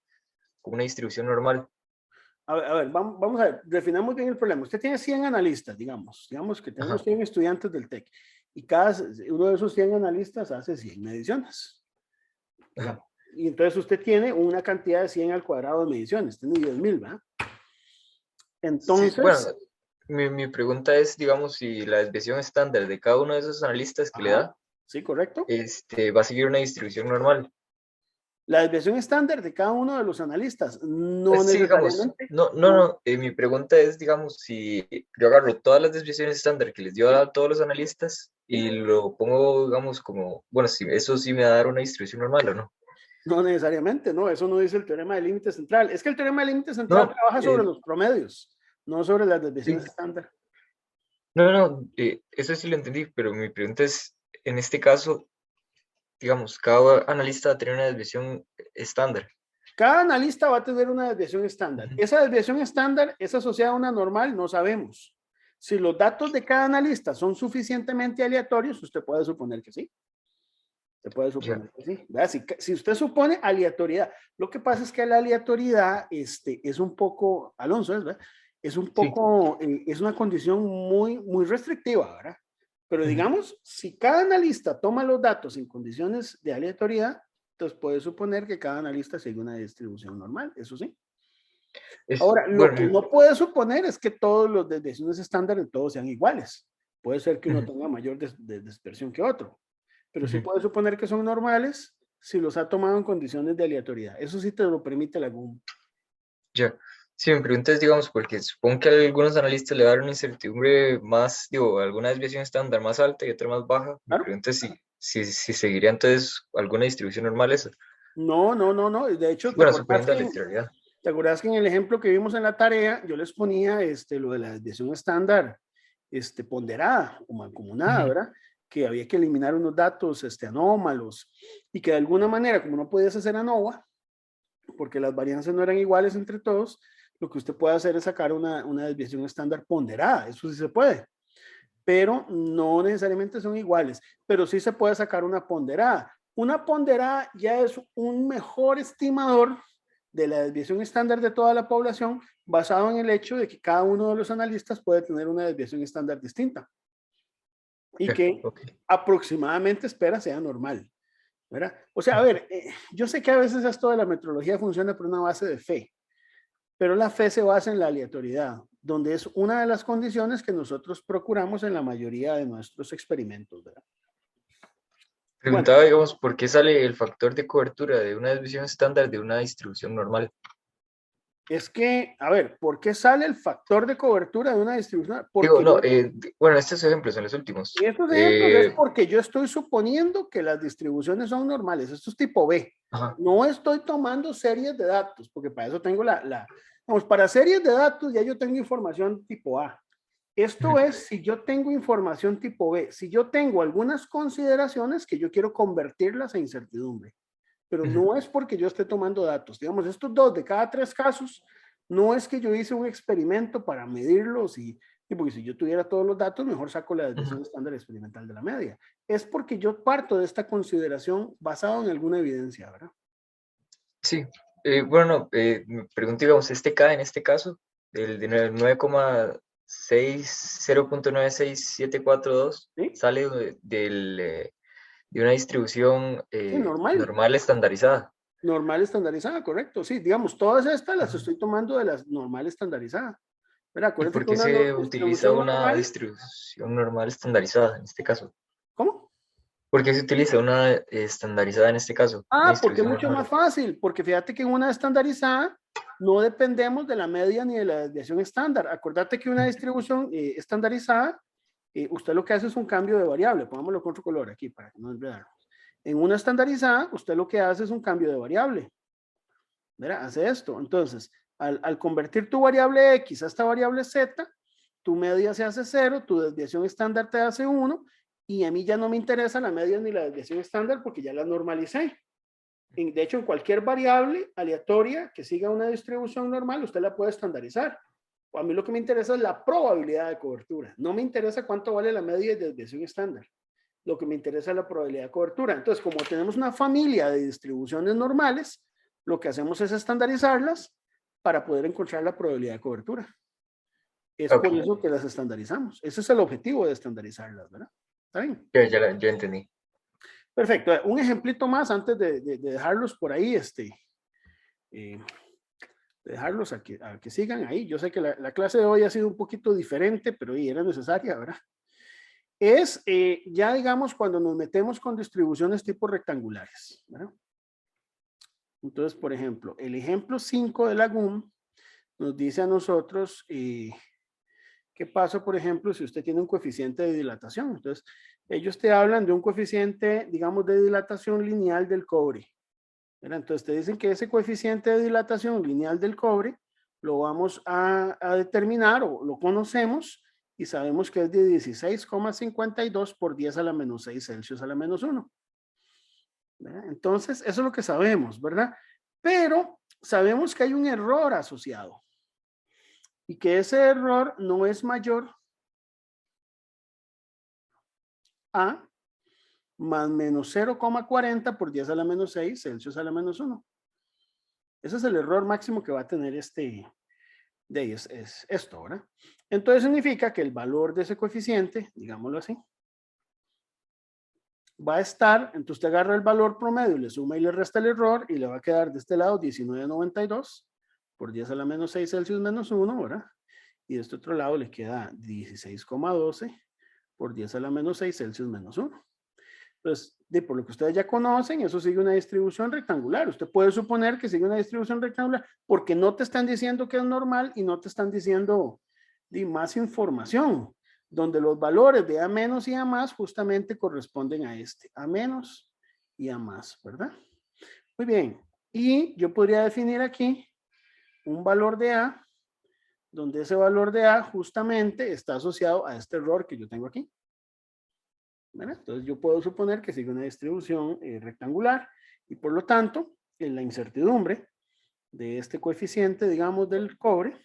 una distribución normal. A ver, vamos a ver, definamos bien el problema. Usted tiene 100 analistas, digamos que tenemos 100 estudiantes del TEC y cada uno de esos 100 analistas hace 100 mediciones. Y entonces usted tiene una cantidad de 100 al cuadrado de mediciones, tiene 10.000, ¿verdad? Entonces... Sí, bueno, mi pregunta es, digamos, si la desviación estándar de cada uno de esos analistas que le da, sí, correcto. va a seguir una distribución normal. La desviación estándar de cada uno de los analistas, no Sí, digamos, necesariamente. no, mi pregunta es, digamos, si yo agarro todas las desviaciones estándar que les dio a todos los analistas y lo pongo, digamos, como, bueno, si eso sí me va a dar una distribución normal o no. No necesariamente, no, eso no dice el teorema del límite central. Es que el teorema del límite central trabaja sobre los promedios, no sobre las desviaciones sí. estándar. No, eso sí lo entendí, pero mi pregunta es, en este caso, digamos, cada analista va a tener una desviación estándar. Cada analista va a tener una desviación estándar. Esa desviación estándar es asociada a una normal, no sabemos. Si los datos de cada analista son suficientemente aleatorios, usted puede suponer que sí. Se puede suponer que sí. Si usted supone aleatoriedad, lo que pasa es que la aleatoriedad es un poco, Alonso, ¿verdad? Es un poco, es una condición muy restrictiva, ¿verdad? Pero digamos, si cada analista toma los datos en condiciones de aleatoriedad, entonces puede suponer que cada analista sigue una distribución normal, eso sí. Ahora, lo que no puede suponer es que todos los desviaciones estándar de todos sean iguales. Puede ser que uno tenga mayor dispersión que otro, pero sí puede suponer que son normales si los ha tomado en condiciones de aleatoriedad. Eso sí te lo permite la GUM. Ya. Sí, mi pregunta es, digamos, porque supongo que a algunos analistas le dan una incertidumbre más, digo, alguna desviación estándar más alta y otra más baja. Mi pregunta es si seguiría entonces alguna distribución normal esa. No. De hecho, bueno, suponiendo aleatoriedad. ¿Te acuerdas que en el ejemplo que vimos en la tarea, yo les ponía lo de la desviación estándar ponderada o mancomunada, ¿verdad? Que había que eliminar unos datos anómalos y que de alguna manera, como no podías hacer ANOVA, porque las varianzas no eran iguales entre todos, lo que usted puede hacer es sacar una desviación estándar ponderada, eso sí se puede, pero no necesariamente son iguales, pero sí se puede sacar una ponderada. Una ponderada ya es un mejor estimador de la desviación estándar de toda la población, basado en el hecho de que cada uno de los analistas puede tener una desviación estándar distinta y que aproximadamente espera sea normal, ¿verdad? O sea, a ver, yo sé que a veces esto de la metrología funciona por una base de fe, pero la fe se basa en la aleatoriedad, donde es una de las condiciones que nosotros procuramos en la mayoría de nuestros experimentos, ¿verdad? Preguntaba, digamos, ¿por qué sale el factor de cobertura de una desviación estándar de una distribución normal? Es que, a ver, ¿por qué sale el factor de cobertura de una distribución? Porque digo, no, bueno, estos ejemplos son los últimos. Estos ejemplos es porque yo estoy suponiendo que las distribuciones son normales. Esto es tipo B. No estoy tomando series de datos, porque para eso tengo vamos, para series de datos ya yo tengo información tipo A. Esto es si yo tengo información tipo B, si yo tengo algunas consideraciones que yo quiero convertirlas a incertidumbre, pero no es porque yo esté tomando datos. Digamos, estos 2 de cada 3 casos, no es que yo hice un experimento para medirlos y porque si yo tuviera todos los datos, mejor saco la desviación estándar experimental de la media. Es porque yo parto de esta consideración basado en alguna evidencia, ¿verdad? Sí. Bueno, me pregunto, digamos, K en este caso, el de 0.96742, ¿sí? Sale de una distribución normal estandarizada. Normal estandarizada, correcto. Sí, digamos, todas estas las estoy tomando de la normal estandarizada. ¿Y por qué se utiliza una distribución normal estandarizada en este caso? ¿Cómo? ¿Por qué se utiliza una estandarizada en este caso? Porque es mucho más fácil, porque fíjate que en una estandarizada no dependemos de la media ni de la desviación estándar. Acordate que una distribución estandarizada, usted lo que hace es un cambio de variable. Pongámoslo con otro color aquí para que no olvidarnos. En una estandarizada, usted lo que hace es un cambio de variable. ¿Verdad? Hace esto. Entonces, al convertir tu variable X a esta variable Z, tu media se hace 0, tu desviación estándar te hace 1, y a mí ya no me interesa la media ni la desviación estándar porque ya la normalicé. De hecho, en cualquier variable aleatoria que siga una distribución normal, usted la puede estandarizar. A mí lo que me interesa es la probabilidad de cobertura. No me interesa cuánto vale la media de desviación estándar. Lo que me interesa es la probabilidad de cobertura. Entonces, como tenemos una familia de distribuciones normales, lo que hacemos es estandarizarlas para poder encontrar la probabilidad de cobertura. Es por eso que las estandarizamos. Ese es el objetivo de estandarizarlas, ¿verdad? ¿Está bien? Ya entendí. Perfecto. Un ejemplito más antes de dejarlos por ahí, dejarlos a que sigan ahí. Yo sé que la clase de hoy ha sido un poquito diferente, pero era necesaria, ¿verdad? Es ya digamos cuando nos metemos con distribuciones tipo rectangulares, ¿verdad? Entonces, por ejemplo, el ejemplo 5 de la GUM nos dice a nosotros qué pasa, por ejemplo, si usted tiene un coeficiente de dilatación. Entonces, ellos te hablan de un coeficiente, digamos, de dilatación lineal del cobre, ¿verdad? Entonces, te dicen que ese coeficiente de dilatación lineal del cobre lo vamos a determinar o lo conocemos y sabemos que es de 16,52 por 10 a la menos 6 Celsius a la menos 1. ¿Verdad? Entonces, eso es lo que sabemos, ¿verdad? Pero sabemos que hay un error asociado y que ese error no es mayor a más menos 0,40 por 10 a la menos 6 Celsius a la menos 1. Ese es el error máximo que va a tener es esto, ¿verdad? Entonces significa que el valor de ese coeficiente, digámoslo así, va a estar, entonces usted agarra el valor promedio, le suma y le resta el error y le va a quedar de este lado 19,92 por 10 a la menos 6 Celsius menos 1, ¿verdad? Y de este otro lado le queda 16,12 por 10 a la menos 6 Celsius menos 1. Entonces, por lo que ustedes ya conocen, eso sigue una distribución rectangular. Usted puede suponer que sigue una distribución rectangular porque no te están diciendo que es normal y no te están diciendo más información, donde los valores de A menos y A más justamente corresponden a A menos y A más, ¿verdad? Muy bien. Y yo podría definir aquí un valor de A, donde ese valor de A justamente está asociado a este error que yo tengo aquí. ¿Verdad? Entonces yo puedo suponer que sigue una distribución rectangular y por lo tanto la incertidumbre de este coeficiente, digamos, del cobre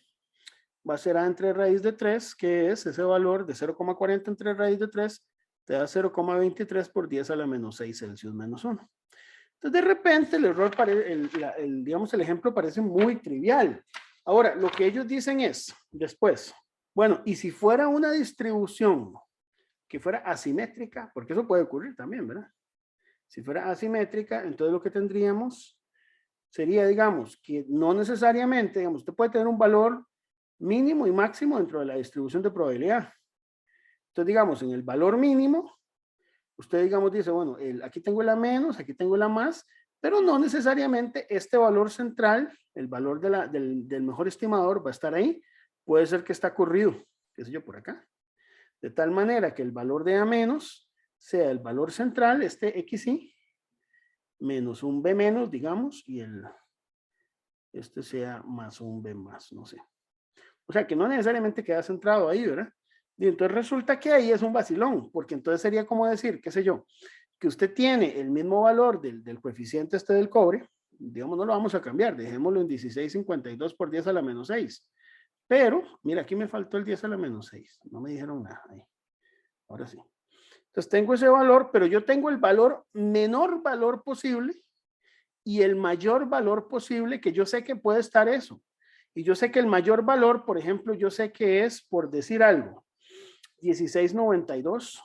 va a ser A entre raíz de 3, que es ese valor de 0,40 entre raíz de 3, te da 0,23 por 10 a la menos 6 Celsius menos 1. Entonces de repente el error, digamos, el ejemplo parece muy trivial. Ahora, lo que ellos dicen es, después, bueno, y si fuera una distribución que fuera asimétrica, porque eso puede ocurrir también, ¿verdad? Si fuera asimétrica, entonces lo que tendríamos sería, digamos, que no necesariamente, digamos, usted puede tener un valor mínimo y máximo dentro de la distribución de probabilidad. Entonces, digamos, en el valor mínimo, usted, digamos, dice, bueno, aquí tengo la menos, aquí tengo la más, pero no necesariamente este valor central, el valor del mejor estimador va a estar ahí. Puede ser que está corrido, qué sé yo, por acá. De tal manera que el valor de A menos sea el valor central, este XY, menos un B menos, digamos, y este sea más un B más, no sé. O sea, que no necesariamente queda centrado ahí, ¿verdad? Y entonces resulta que ahí es un vacilón, porque entonces sería como decir, qué sé yo, que usted tiene el mismo valor del coeficiente este del cobre, digamos, no lo vamos a cambiar, dejémoslo en 16,52 por 10 a la menos 6. Pero, mira, aquí me faltó el 10 a la menos 6. No me dijeron nada ahí. Ahora sí. Entonces tengo ese valor, pero yo tengo el menor valor posible y el mayor valor posible, que yo sé que puede estar eso. Y yo sé que el mayor valor, por ejemplo, yo sé que es, por decir algo, 16,92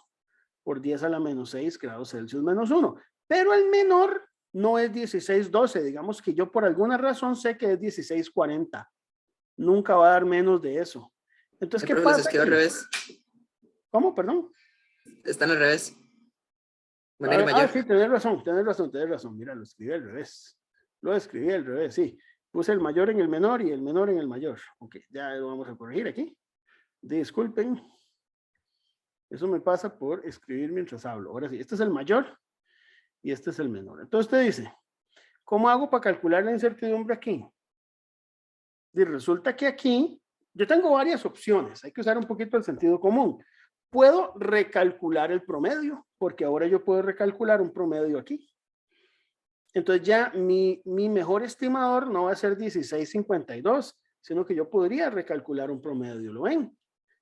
por 10 a la menos 6 grados Celsius menos 1. Pero el menor no es 16,12. Digamos que yo por alguna razón sé que es 16,40. Nunca va a dar menos de eso. Entonces, ¿qué pasa? Es que al revés. ¿Cómo? Perdón. Están al revés. Menor y mayor. Sí, tenés razón. Mira, lo escribí al revés. Lo escribí al revés, sí. Puse el mayor en el menor y el menor en el mayor. Ok, ya lo vamos a corregir aquí. Disculpen. Eso me pasa por escribir mientras hablo. Ahora sí, este es el mayor y este es el menor. Entonces usted dice, ¿cómo hago para calcular la incertidumbre aquí? Y resulta que aquí yo tengo varias opciones. Hay que usar un poquito el sentido común. Puedo recalcular el promedio, porque ahora yo puedo recalcular un promedio aquí. Entonces ya mi mejor estimador no va a ser 16,52, sino que yo podría recalcular un promedio, ¿lo ven?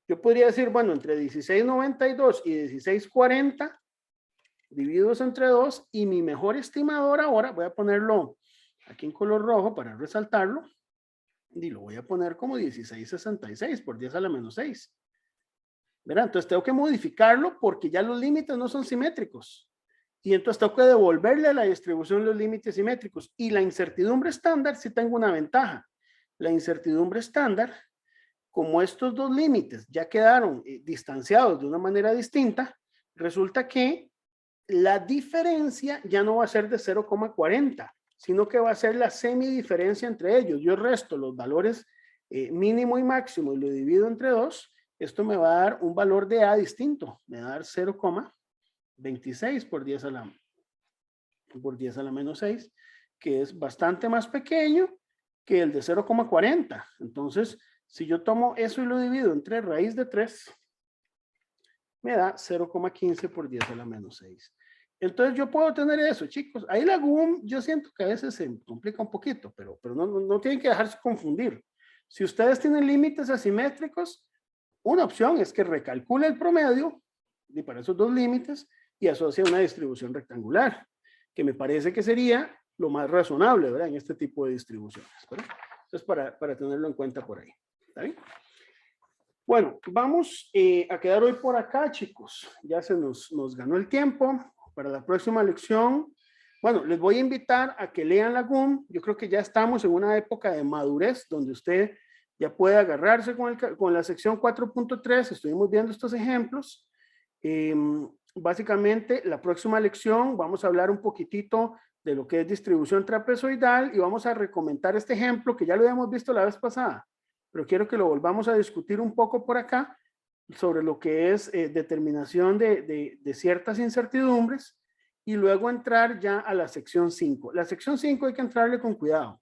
Yo podría decir, bueno, entre 16,92 y 16,40 divididos entre 2 y mi mejor estimador ahora, voy a ponerlo aquí en color rojo para resaltarlo, y lo voy a poner como 16,66 por 10 a la menos 6. ¿Verdad? Entonces tengo que modificarlo porque ya los límites no son simétricos. y entonces tengo que devolverle a la distribución los límites simétricos. Y la incertidumbre estándar sí tengo una ventaja. La incertidumbre estándar, como estos dos límites ya quedaron distanciados de una manera distinta, resulta que la diferencia ya no va a ser de 0,40, sino que va a ser la semidiferencia entre ellos. Yo resto los valores mínimo y máximo y lo divido entre 2. Esto me va a dar un valor de A distinto. Me va a dar 0,26 por 10 a la menos 6, que es bastante más pequeño que el de 0,40. Entonces, si yo tomo eso y lo divido entre raíz de 3, me da 0,15 por 10 a la menos 6. Entonces yo puedo tener eso, chicos. Ahí la GUM yo siento que a veces se complica un poquito, pero no tienen que dejarse confundir. Si ustedes tienen límites asimétricos, una opción es que recalcule el promedio y para esos dos límites y asocie una distribución rectangular, que me parece que sería lo más razonable, ¿verdad? En este tipo de distribuciones, ¿verdad? Entonces, para tenerlo en cuenta por ahí. ¿Está bien? Bueno, vamos a quedar hoy por acá, chicos. Ya se nos ganó el tiempo. Para la próxima lección, bueno, les voy a invitar a que lean la GUM. Yo creo que ya estamos en una época de madurez donde usted ya puede agarrarse con la sección 4.3. Estuvimos viendo estos ejemplos. Básicamente, la próxima lección vamos a hablar un poquitito de lo que es distribución trapezoidal y vamos a recomendar este ejemplo que ya lo habíamos visto la vez pasada, pero quiero que lo volvamos a discutir un poco por acá sobre lo que es determinación de ciertas incertidumbres y luego entrar ya a la sección 5. La sección 5 hay que entrarle con cuidado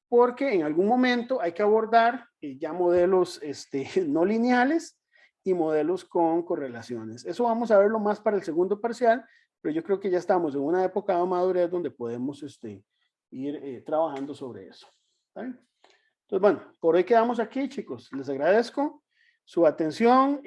porque en algún momento hay que abordar ya modelos no lineales y modelos con correlaciones. Eso vamos a verlo más para el segundo parcial, pero yo creo que ya estamos en una época de madurez donde podemos ir trabajando sobre eso. ¿Está bien? Entonces, bueno, por hoy quedamos aquí, chicos. Les agradezco su atención.